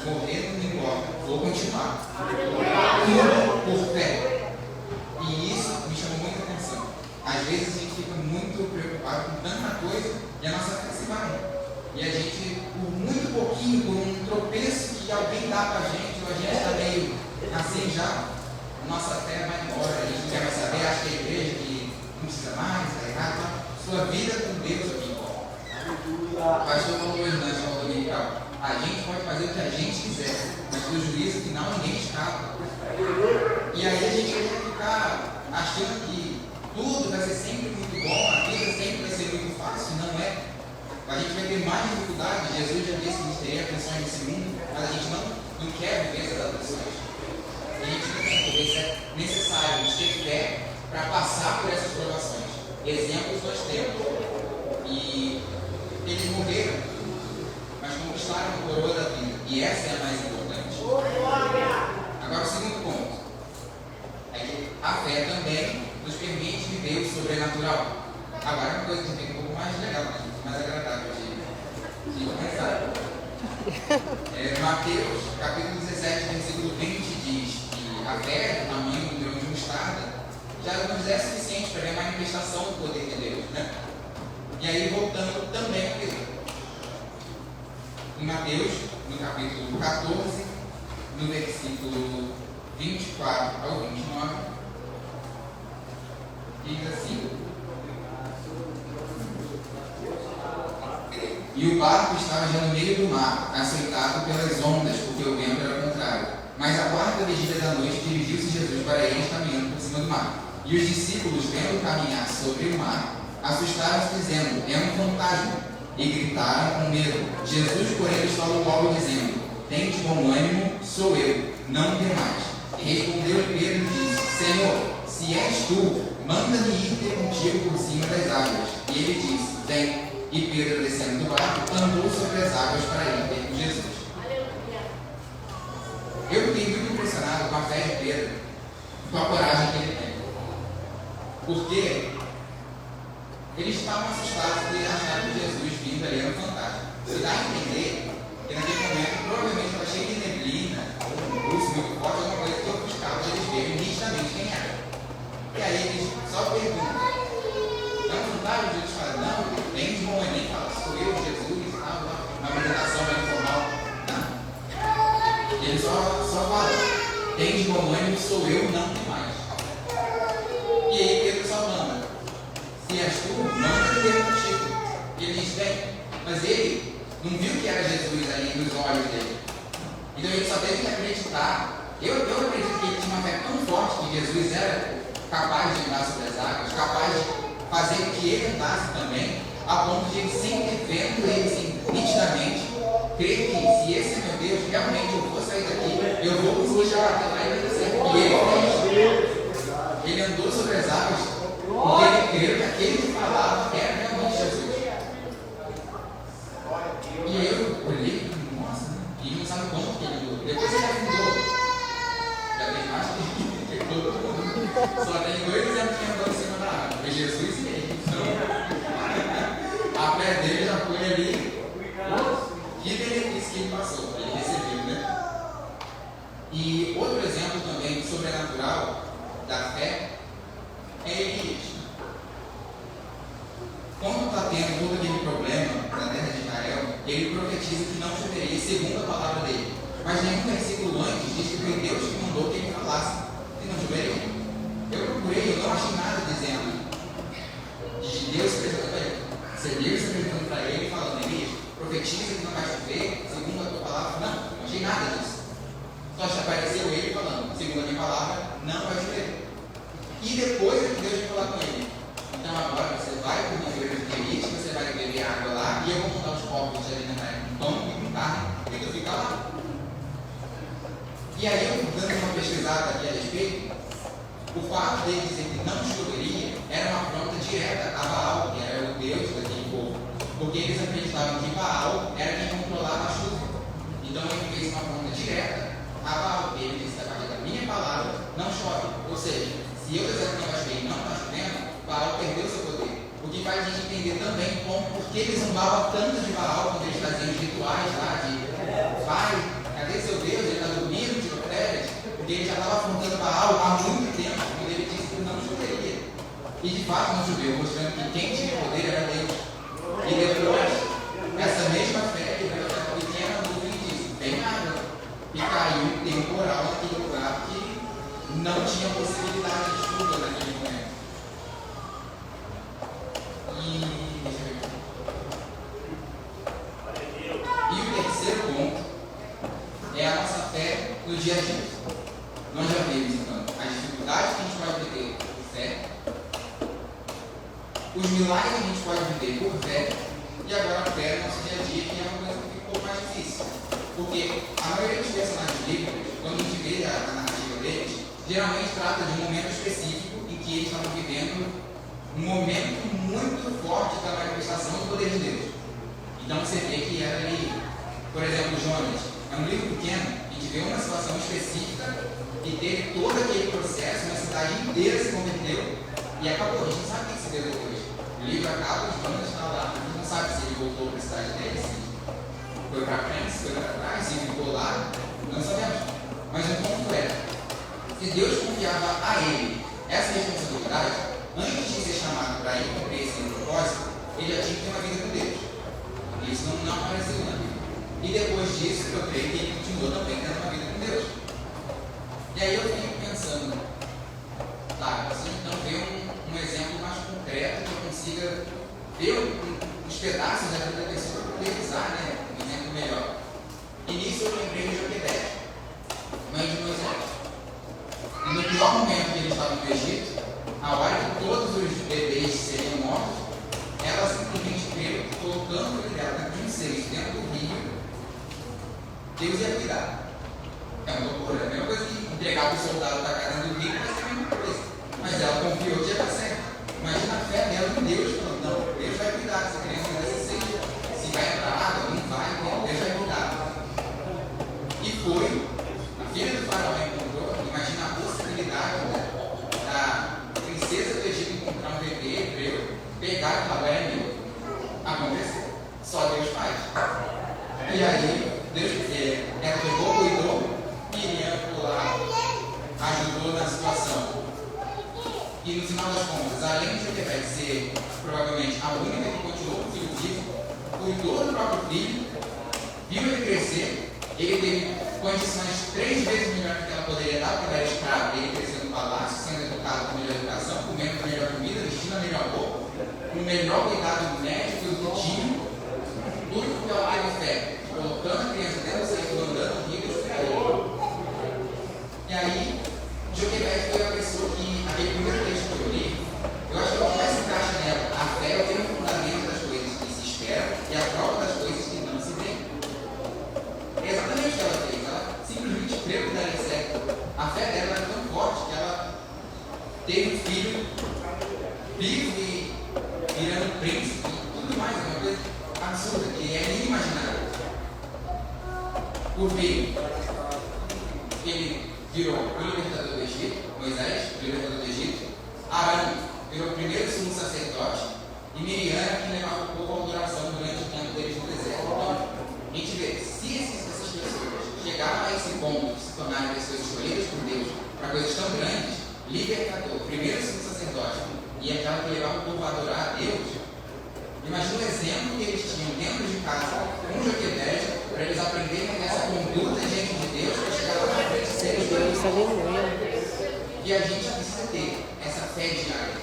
morrer não importa, vou continuar. Tudo por fé. E isso me chamou muita atenção. Às vezes a gente fica muito preocupado com tanta coisa e a nossa fé se vai. E a gente, por muito pouquinho, por um tropeço que alguém dá pra gente, ou a gente está meio assim já, a nossa fé vai embora, a gente não quer mais saber, acha que a igreja que não precisa mais, está errado, tá? Sua vida com Deus aqui. O pastor falou hoje na escola dominical: a gente pode fazer o que a gente quiser, mas do juízo final ninguém escapa. E aí a gente vai ficar achando que tudo vai ser sempre muito bom, a vida sempre vai ser muito fácil. Não é. A gente vai ter mais dificuldade. Jesus já disse que a gente teria aflições nesse mundo, mas a gente não quer viver essas aflições. E a gente não tem, porque isso é necessário, a gente ter fé para passar por essas provações. Exemplos nós temos. E eles morreram, mas conquistaram a coroa da vida. E essa é a mais importante. Agora, o segundo ponto é que a fé também nos permite viver o sobrenatural. Agora, é uma coisa que fica um pouco mais legal, né? Mais agradável de pensar. Mateus, capítulo 17, versículo 20, diz que a fé, do tamanho do grão de mostarda, já nos é suficiente para ver a manifestação do poder de Deus, né? E aí, voltando também a Pedro. Em Mateus, no capítulo 14, no versículo 24 ao 29, diz assim: e o barco estava já no meio do mar, açoitado pelas ondas, porque o vento era contrário. Mas a quarta vigília da noite dirigiu-se Jesus para eles caminhando por cima do mar. E os discípulos, vendo caminhar sobre o mar, assustaram-se, dizendo: é um fantasma, e gritaram com medo. Jesus, porém, lhes falou logo, dizendo: tende bom ânimo, sou eu, não temais. E respondeu-lhe Pedro e disse: Senhor, se és tu, manda-me ir ter contigo por cima das águas. E ele disse: vem. E Pedro, descendo do barco, andou sobre as águas para ir ter com Jesus. Eu fiquei muito impressionado com a fé de Pedro, com a coragem que ele tem. Porque eles estavam assustados de achar que Jesus vindo ali era um fantasma. Você dá a entender que naquele momento provavelmente estava cheio de neblina, um pulso muito forte, alguma coisa que ofuscava eles verem nitidamente quem era. E aí eles só perguntam: é um fantasma? Jesus fala: não, vem de bom ânimo, fala: sou eu, Jesus, e tal, uma apresentação mais informal. Não. Ele só fala: tem de bom ânimo, sou eu, não tem mais. E aí Pedro só manda: se és tu, manda ter contigo. E ele diz: vem. Mas ele não viu que era Jesus ali nos olhos dele. Então ele só teve que acreditar. Eu acredito que ele tinha uma fé tão forte que Jesus era capaz de andar sobre as águas, capaz de fazer com que ele andasse também, a ponto de ele, sempre vendo ele assim, nitidamente, crer que se esse é meu Deus, realmente eu vou sair daqui, eu vou conseguir chegar até lá e vai ser. E ele fez. Ele andou sobre as águas porque ele creu que aquele que falava era realmente Jesus. E aí eu olhei e falei: nossa, e não sabe quanto que ele andou. Depois ele afundou. Já tem mais que ele todo mundo. Só tem 2 exemplos que andou em cima da água: foi Jesus e ele. Então, a fé dele já foi ali. Que benefício que ele passou, ele recebeu, né? E outro exemplo também sobrenatural da fé é Elias. Quando está tendo todo aquele problema na terra de Israel, ele profetiza que não choveria segundo a palavra dele. Mas nenhum versículo antes diz que foi Deus que mandou que ele falasse que não choveria. Eu procurei, eu não achei nada dizendo de Deus se apresentando para ele. Se Deus se apresentando para ele falando: Elias, profetiza que não vai chover segundo a tua palavra. Não achei nada disso. Só apareceu ele falando: segundo a minha palavra, não vai chover. E depois é que Deus vai falar com ele: então agora você vai para o ribeiro de Querite, você vai beber água lá, e eu vou mandar os povos de alimentar com pão e com carne, e tu fica lá. E aí, eu dando uma pesquisada aqui a respeito, o fato dele dizer que não choveria era uma afronta direta a Baal, que era o deus daquele povo, porque eles acreditavam que Baal era quem controlava a chuva. Então ele fez uma afronta direta a Baal, porque ele disse: a partir da minha palavra não chove. Ou seja, se eu disser que não vai chover e não está chovendo, Baal perdeu seu poder. O que faz a gente entender também por que eles zombavam tanto de Baal quando eles faziam os rituais lá de pai, cadê seu Deus? Ele está dormindo, tirou férias. Porque ele já estava afrontando Baal há muito tempo, quando ele disse que não choveria. E de fato não choveu, mostrando que quem tinha poder era Deus. E depois, essa mesma fé, ele veio aquela pequena nuvem e disse: tem água. E caiu um temporal naquele lugar que não tinha possibilidade de chuva naquele momento. E o terceiro ponto é a nossa fé no dia a dia. Nós já vimos, então, as dificuldades que a gente pode ter por fé, os milagres que a gente pode viver por fé, e agora a fé no nosso dia a dia, que é uma coisa que fica um pouco mais difícil. Porque a maioria dos personagens bíblicos, quando a gente vê a narrativa deles, geralmente trata de um momento específico em que eles estavam vivendo um momento muito forte da manifestação do poder de Deus. Então você vê que era ali, por exemplo, Jonas, é um livro pequeno, a gente vê uma situação específica e teve todo aquele processo, uma cidade inteira se converteu e acabou. A gente não sabe o que se deu depois. O livro acaba, os Jonas estão lá, a gente não sabe se ele voltou para a cidade dele, se foi para frente, se foi para trás, se ficou lá, não sabemos. Mas o ponto é, se Deus confiava a ele essa responsabilidade, antes de ser chamado para ir cumprir esse propósito, ele já tinha que ter uma vida com Deus. Isso não apareceu na Bíblia. E depois disso, eu creio que ele continuou também tendo uma vida com Deus. E aí eu fico pensando, tá, você então vê um exemplo mais concreto que eu consiga ver os pedaços da vida da pessoa para poder usar, né, um exemplo melhor. E nisso eu lembrei de Joquebede, mãe de Moisés. E no pior momento que eles estavam no Egito, a hora que todos os bebês seriam mortos, ela simplesmente veio colocando o filho dela dentro de um cesto, dentro do rio. Deus ia cuidar. É uma loucura, é a mesma coisa que entregar o soldado para cá dentro do rio, vai ser a mesma coisa. Mas ela confiou que ia dar certo. Imagina a fé dela em Deus, falando: não, Deus vai cuidar dessa criança nesse cesto. Se vai entrar água, não vai, Deus vai cuidar. E foi. A filha do faraó encontrou, imagina a possibilidade da princesa do Egito encontrar um bebê hebreu, pegar e falar: é meu. Aconteceu. Só Deus faz. E aí, Deus, ela pegou, cuidou, Miriam lá ajudou na situação. E no final das contas, além de Joquebede ser provavelmente a única que continuou com o filho vivo, cuidou do próprio filho, viu ele crescer, ele teve condições 3 vezes melhores do que ela poderia dar, porque ela era escrava, ele cresceu no palácio, sendo educado com melhor educação, comendo a melhor comida, vestindo a melhor roupa, com o melhor cuidado médico do que tinha, tudo porque ela teve fé, colocando a criança dentro do cesto, andando no rio, Deus criou. E aí, Joquebede foi a pessoa que, aquele primeiro texto que eu li, eu acho que é o que mais se encaixa nela. A fé é o termo fundamento das coisas que se esperam e a prova das coisas que não se veem. É exatamente o que ela fez. Ela simplesmente creu que daria certo. A fé dela era tão forte que ela teve um filho vivo e virando príncipe e tudo mais. É uma coisa absurda, que é inimaginável. O filho, ele virou o libertador do Egito, Moisés, o libertador do Egito. Arão virou o primeiro sumo sacerdote. E Miriam, que levava o povo à adoração durante o tempo deles no deserto. Então, a gente vê, se essas pessoas chegaram a esse ponto de se tornarem pessoas escolhidas por Deus para coisas tão grandes, libertador, primeiro sumo sacerdote, e aquela que levava o povo a adorar a Deus, imagina o exemplo que eles tinham dentro de casa, com Joquebede, para eles aprenderem essa conduta diante de Deus, para chegar lá na frente de serem escolhidos. E a gente precisa ter essa fé diária.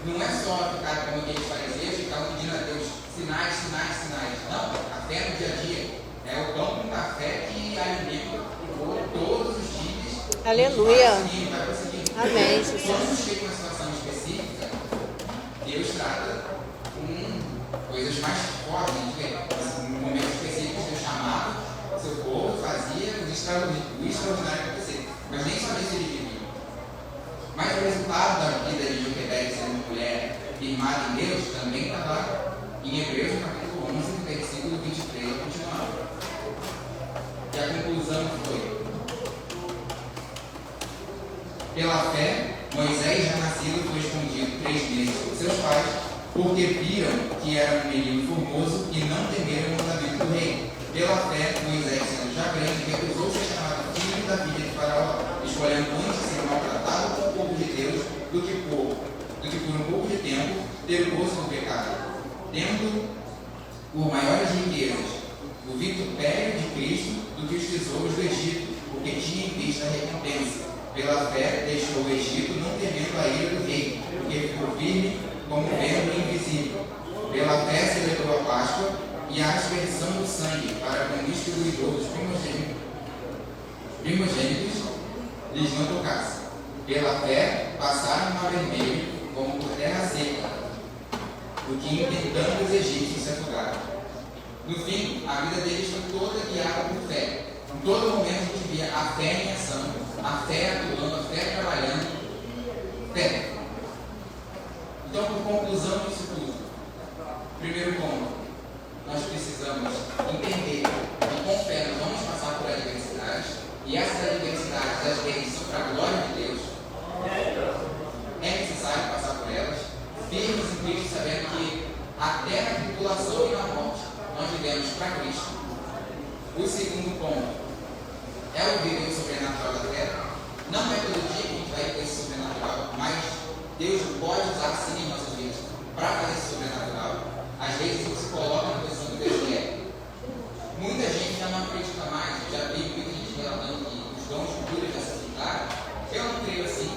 Não é só ficar como aqueles fariseus, ficar pedindo a Deus sinais, sinais, sinais. Não, a fé no dia a dia é o pão com café que alimenta o corpo todos os dias. Aleluia. Vai conseguindo. Amém. Quando chega uma situação específica, Deus trata com coisas mais fortes. A gente vê, em momentos específicos, Deus chamava seu povo, fazia o extraordinário acontecer. Mas o resultado da vida de Joquebede sendo uma mulher firmada em Deus também está lá em Hebreus capítulo 11, versículo 23 a continuar. E a conclusão foi: pela fé, Moisés, já nascido, foi escondido 3 meses por seus pais, porque viram que era um menino formoso e não temeram o mandamento do rei. Pela fé, Moisés, sendo já grande, recusou ser chamado filho da filha de Faraó, escolhendo antes ser maltratado com o povo de Deus do que por um pouco de tempo ter o gozo do pecado, tendo por maiores riquezas o vitupério de Cristo do que os tesouros do Egito, porque tinha em vista a recompensa. Pela fé deixou o Egito, não temendo a ira do rei, porque ficou firme como vento invisível. Pela fé celebrou a Páscoa e a aspersão do sangue, para com o distribuidor dos primogênitos lhes não tocasse. Pela fé passaram o mar vermelho como por terra seca, o que intentando os egípcios se afogaram. No fim, a vida deles foi toda guiada por fé. Em todo momento a gente via a fé em ação, a fé atuando, a fé trabalhando. Fé. Então, por conclusão disso tudo, primeiro ponto, nós precisamos entender que com fé nós vamos passar por adversidades, e essas adversidades, às vezes, são para a glória de Deus. É necessário passar por elas, firmes em Cristo, sabendo que até na tribulação e na morte nós vivemos para Cristo. O segundo ponto é o viver o sobrenatural da terra. Não é todo dia que a gente vai ter esse sobrenatural, mas Deus pode usar sim em nossas vidas para fazer esse sobrenatural. Às vezes você coloca na posição que Deus quer. Muita gente já não acredita mais. Já vi muita gente relatando que os dons de cura já se aplicaram. Eu não creio assim,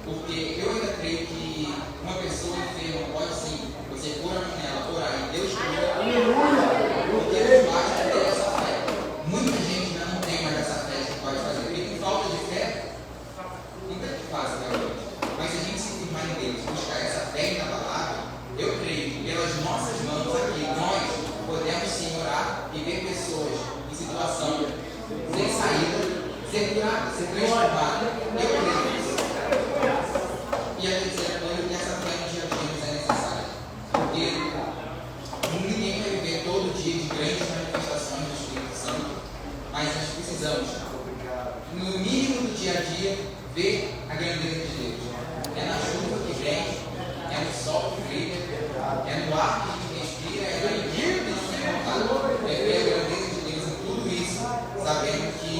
porque eu ainda creio que uma pessoa enferma pode sim, você pôr a mão nela, orar e Deus cura, porque Deus basta ter essa fé. Muita gente ainda não tem mais essa fé que pode fazer, porque com falta de fé, nunca é fácil, realmente. Mas se a gente se firmar em Deus, buscar essa fé na palavra, eu creio que pelas nossas mãos aqui, nós podemos sim orar e ver pessoas em situação sem saída, ser curadas, ser transformadas. Eu creio nisso. E a terceira coisa é que essa fé no dia a dia nos é necessária. Porque ninguém vai viver todo dia de grandes manifestações do Espírito Santo, mas nós precisamos, no mínimo do dia a dia, ver a grandeza de Deus. É na chuva que vem, é no sol que brilha, é no ar que a gente respira, é na energia que não é voltada. É ver a grandeza de Deus em tudo isso, sabendo que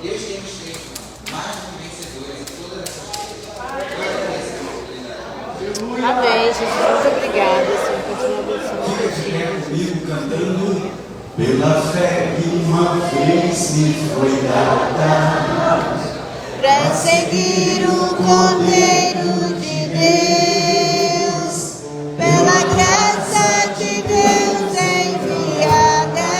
Deus tem nos feito mais do que vencedores em todas essas coisas. Eu agradeço a oportunidade. Amém, Jesus. Muito obrigada, Senhor. Continua abençoando. Comigo cantando: pela fé que uma vez me foi dada, Para seguir o Cordeiro de Deus, pela graça de Deus enviada,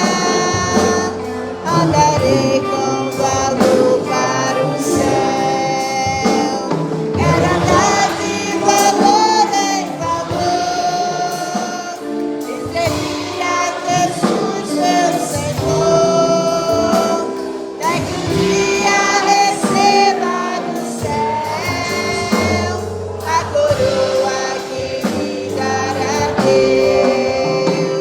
andarei com valor para o céu. Quero andar de valor em valor, e seguir a Jesus, meu Senhor, até que um dia receba do céu a coroa que me dará Deus.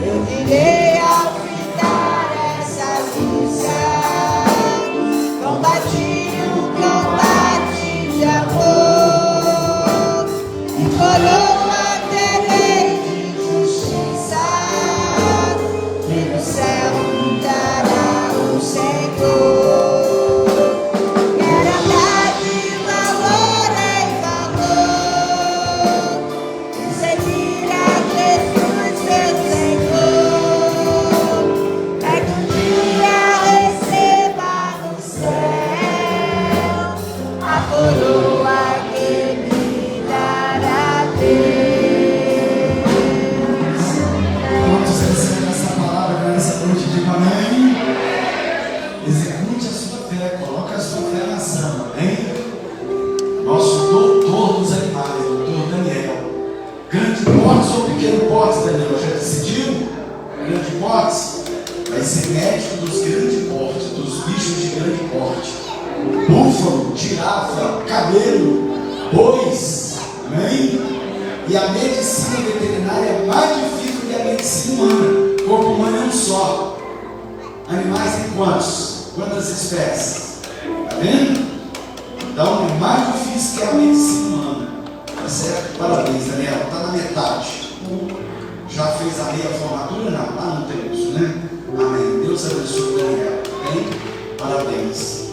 Eu direi ao fitar essa missão, combati o combate de amor, e coroa terei de justiça, que no céu me dará o Senhor. Quero andar de valor em valor, e seguir a Jesus, meu Senhor, é que um dia receba no céu a coroa que me dará Deus. quantos recebem essa palavra nessa noite? Diga amém. Execute a sua fé, coloque a sua fé na ação, amém? Nosso doutor dos animais, doutor Daniel. Grande porte ou pequeno porte, Daniel? Já decidiu? Grande porte? Vai ser médico dos grandes portes, dos bichos de grande porte. búfalo, girafa, camelo, bois, amém? E a medicina veterinária é mais difícil que a medicina humana. O corpo humano é um só. Animais tem quantos? Quantas espécies? Está vendo? Então é mais difícil que a medicina humana. Tá certo? Parabéns, Daniel. Está na metade. Já fez a meia formatura? Não, lá não tem isso, né? Amém. Deus abençoe o Daniel. Amém? Parabéns.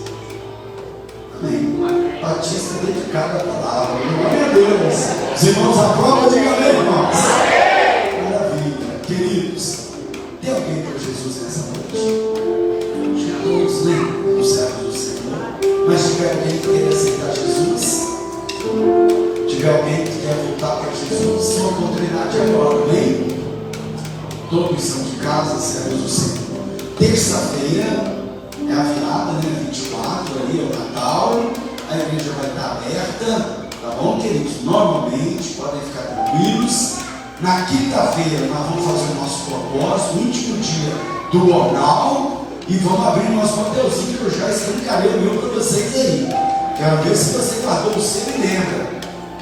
Amém. Batista dedicado à palavra. Glória a Deus. Os irmãos aprovam, diga amém, irmãos. Maravilha. Queridos, tem alguém para Jesus nessa noite? Acho que todos, né? Os servos do Senhor. Mas tiver alguém que quer aceitar Jesus, tiver alguém que quer voltar para Jesus, uma oportunidade agora, amém? Todos são de casa, servos do Senhor. Terça-feira é a virada, né? 24, ali é o Natal, a igreja vai estar aberta, tá bom, queridos? Normalmente, podem ficar tranquilos. Na quinta-feira, nós vamos fazer o nosso propósito, o último dia do jornal, e vamos abrir o nosso papelzinho, que eu já escancarei o meu para vocês aí. Quero ver se você guardou o seu e lembra.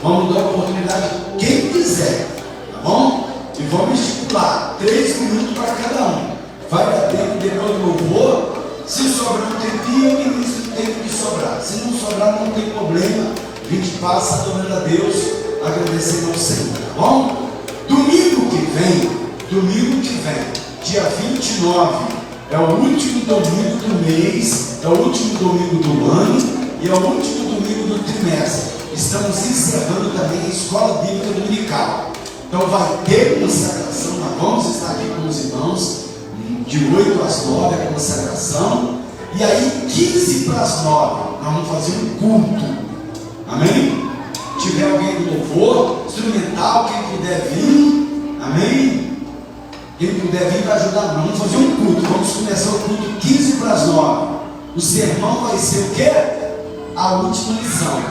Vamos dar oportunidade quem quiser, tá bom? E vamos estipular 3 minutos para cada um. Vai dar tempo depois do louvor. Se sobrar um tempinho, o ministro tem que sobrar. Se não sobrar, não tem problema. A gente passa adorando a Deus, agradecendo ao Senhor, tá bom? Domingo que vem, dia 29, é o último domingo do mês, é o último domingo do ano e é o último domingo do trimestre. Estamos encerrando também a escola bíblica dominical. Então vai ter consagração, nós vamos estar aqui com os irmãos, de 8 às 9 a consagração, e aí 15 para as 9, nós vamos fazer um culto, amém? Se tiver alguém do louvor, instrumental, quem puder vir, amém? Quem puder vir vai ajudar, nós vamos fazer um culto, vamos começar o culto 15 para as 9, o sermão vai ser o quê? A última lição,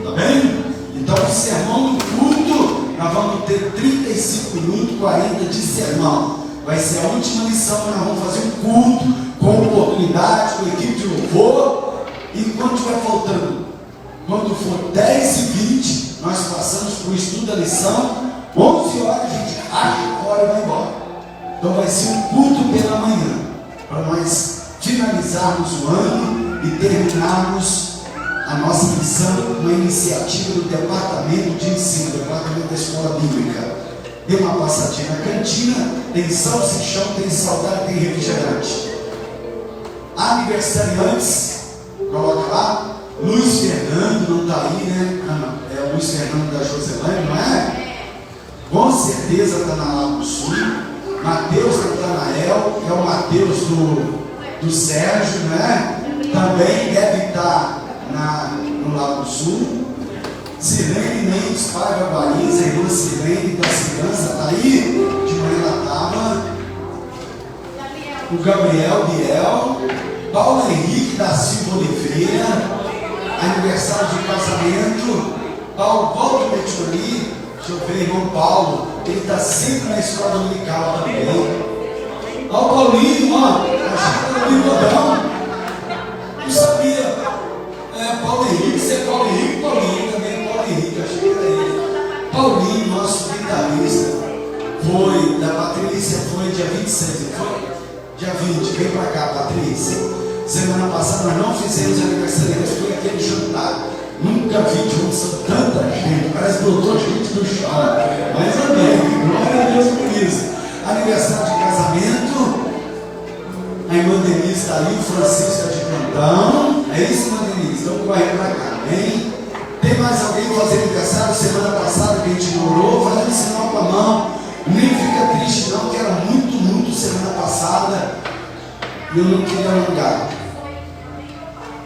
tá bem? Então o sermão do culto, nós vamos ter 35 minutos, 40 de sermão. Vai ser a última lição, nós vamos fazer um culto com oportunidade, com equipe de louvor. E quando estiver faltando, quando for 10h20, nós passamos para o estudo da lição. 11 horas a gente racha fora e vai embora. Então vai ser um culto pela manhã, para nós finalizarmos o ano e terminarmos a nossa missão, uma iniciativa do Departamento de Ensino, Departamento da Escola Bíblica. Dê uma passadinha na cantina, tem salsichão, tem saudade, tem refrigerante. Aniversariantes, coloca lá, Luiz Fernando, não está aí, né? Ah, não, é o Luiz Fernando da Joselane, não é? Com certeza está na Lago Sul. Mateus Natanael, é o Mateus do Sérgio, não é? Também deve estar no Lago Sul. Silene Mendes, Paiva Baliza, irmã Silene da Segurança, está aí? De manhã ela estava. O Gabriel Biel, Paulo Henrique da Silva Oliveira, aniversário de casamento, Paulo Metioli, deixa eu ver, irmão Paulo, ele está sempre na escola dominical também. Olha o Paulinho, ó, achei que era bigodão, não sabia. Paulo Henrique, você é Paulo Henrique, Paulinho também, Paulo Henrique, achei que era ele. Paulinho, nosso guitarrista, foi, da Patrícia, foi dia 26, foi? Dia 20, vem pra cá, Patrícia. Semana passada nós não fizemos aniversário, foi aquele jantar. Nunca vi junto tanta gente, parece que botou gente no chão. Mas amém, glória a Deus por isso. Aniversário de casamento, a irmã Denise está ali, o Francisco é de plantão. É isso, irmã Denise? Então corre pra cá, amém? Tem mais alguém fazer aniversário semana passada que a gente morou? Faz um sinal com a mão. Nem fica triste não, que era muito semana passada e eu não queria alongar.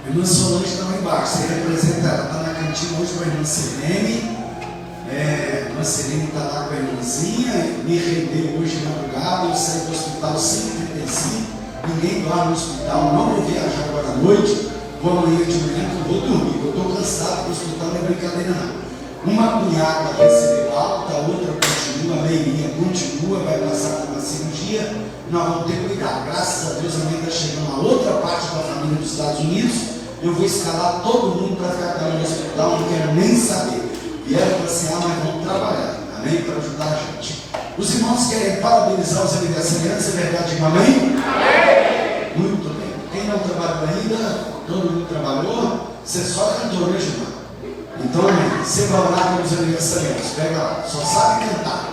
A irmã Solange está lá embaixo, você representa ela, está na cantina hoje com a irmã Sirene. A irmã Sirene está lá com a irmãzinha, me rendeu hoje na madrugada, eu saí do hospital 5h35, ninguém dorme no hospital, não vou viajar agora à noite, vou amanhã de manhã que eu vou dormir, eu estou cansado, o hospital não é brincadeira não. Uma cunhada recebeu alta, a outra continua, a meirinha continua, vai passar por uma cirurgia, nós vamos ter cuidado. Graças a Deus a mãe está chegando a outra parte da família dos Estados Unidos, Eu vou escalar todo mundo para ficar no hospital, não quero nem saber. Vieram para cear, mas vão trabalhar, amém? Para ajudar a gente. Os irmãos querem parabenizar os aniversariantes, é verdade? Diga amém? Amém! Muito bem. Quem não trabalhou ainda, todo mundo trabalhou, você só cantou, né, Gilmar? Então, você vai orar pelos aniversariantes, pega lá, só sabe cantar.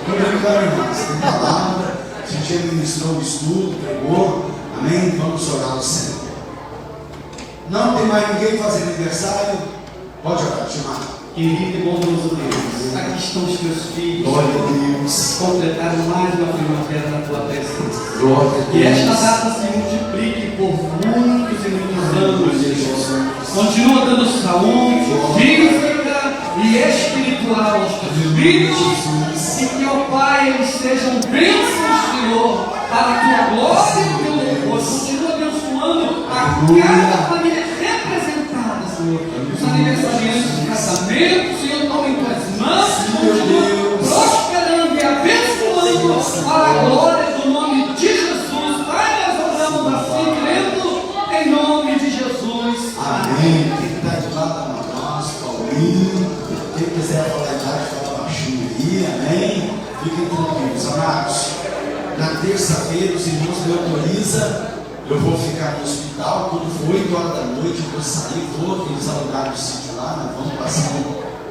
Não brincando, irmãos, tem palavra, a gente ministrou o estudo, pregou, amém? Vamos orar ao Senhor. Não tem mais ninguém fazendo aniversário, pode orar, Gilmar. Querido e bondoso Deus, aqui estão os teus filhos. Glória a Deus. Completaram mais uma primavera na tua presença. Glória a Que esta Deus. data se multiplique por muitos e muitos anos, Jesus. Continua dando saúde, física e espiritual aos teus filhos. E que, ó Pai, eles sejam bênçãos, Senhor, para a tua glória e o teu louvor. Continua abençoando a cada família representada, Senhor. Os aniversariantes de casamento, Senhor, toma em tuas mãos, continua prosperando e abençoando para a glória do nome de Jesus. Pai, nós oramos assim, crendo em nome de Jesus. Amém. Quem está de lado da nós, Paulinho. Quem quiser falar idade, fala baixinho aí, amém. Fiquem tranquilos, amados. Na terça-feira, os irmãos me autorizam. Eu vou ficar no hospital. Quando for 8 horas da noite, eu vou sair, vou. Eles alugaram o sítio lá, nós vamos passar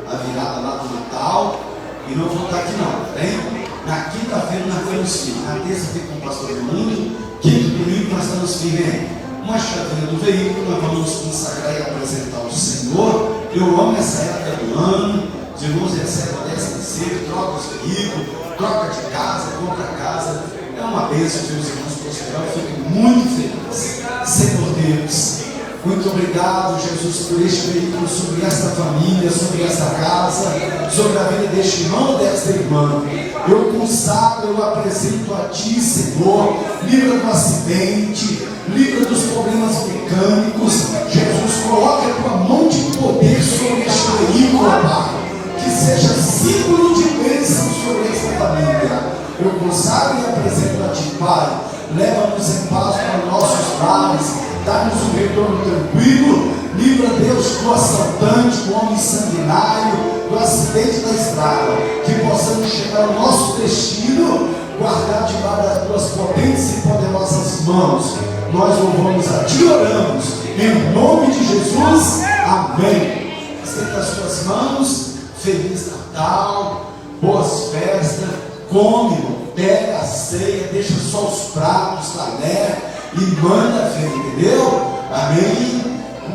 a virada lá do Natal. E não vou estar aqui, não, tá bem? Na quinta-feira, nós vamos firme. Na terça-feira, com o pastor Raimundo. Quinto domingo, nós estamos firmes. Uma chaveira do veículo, nós vamos consagrar e apresentar ao Senhor. Eu amo essa época do ano. Os irmãos recebem 10%, troca os veículos, troca de casa, compra casa. É uma bênção ver os irmãos prosperar. Eu fico muito feliz. Senhor Deus, muito obrigado, Jesus, por este veículo, sobre esta família, sobre esta casa, sobre a vida deste irmão e desta irmã. Eu consagro, eu apresento a Ti, Senhor. Livra do acidente, livra dos problemas mecânicos. Jesus, coloca a Tua mão de poder sobre este veículo, Pai. Que seja símbolo de bênção sobre esta família. Eu consagro e apresento a Ti, Pai. Leva-nos em paz para nossos lares. Dá-nos um retorno tranquilo. Livra, Deus, do assaltante, do homem sanguinário, do acidente da estrada. Que possamos chegar ao nosso destino, guardar debaixo das Tuas potentes e poderosas mãos. Nós louvamos a Ti e oramos. Em nome de Jesus. Amém. Estenda as Tuas mãos. Feliz Natal. Boas festas. Come, pega a ceia, deixa só os pratos, talher e manda ver, entendeu? Amém?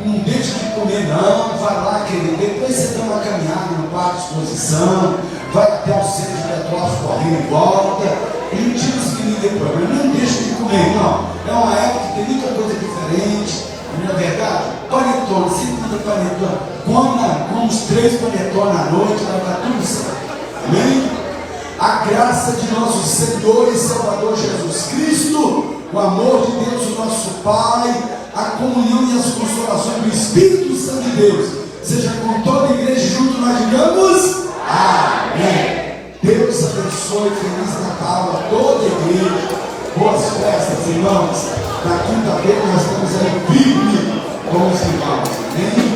Não deixa de comer não, vai lá, querido, depois você dá uma caminhada no parque de exposição, vai até o centro de Petrópolis correndo em volta, e não tira os meninos depois, mas não deixa de comer, não. É uma época que tem muita coisa diferente, não é verdade? Panetone, sempre manda panetone, come uns 3 panetones à noite, vai estar tudo certo. Amém? A graça de nosso Senhor e Salvador Jesus Cristo, o amor de Deus, o nosso Pai, a comunhão e as consolações do Espírito Santo de Deus, seja com toda a igreja junto, nós digamos amém. Deus abençoe, feliz Natal a toda a igreja, boas festas, irmãos. Na quinta-feira nós estamos aí firme com os irmãos, amém?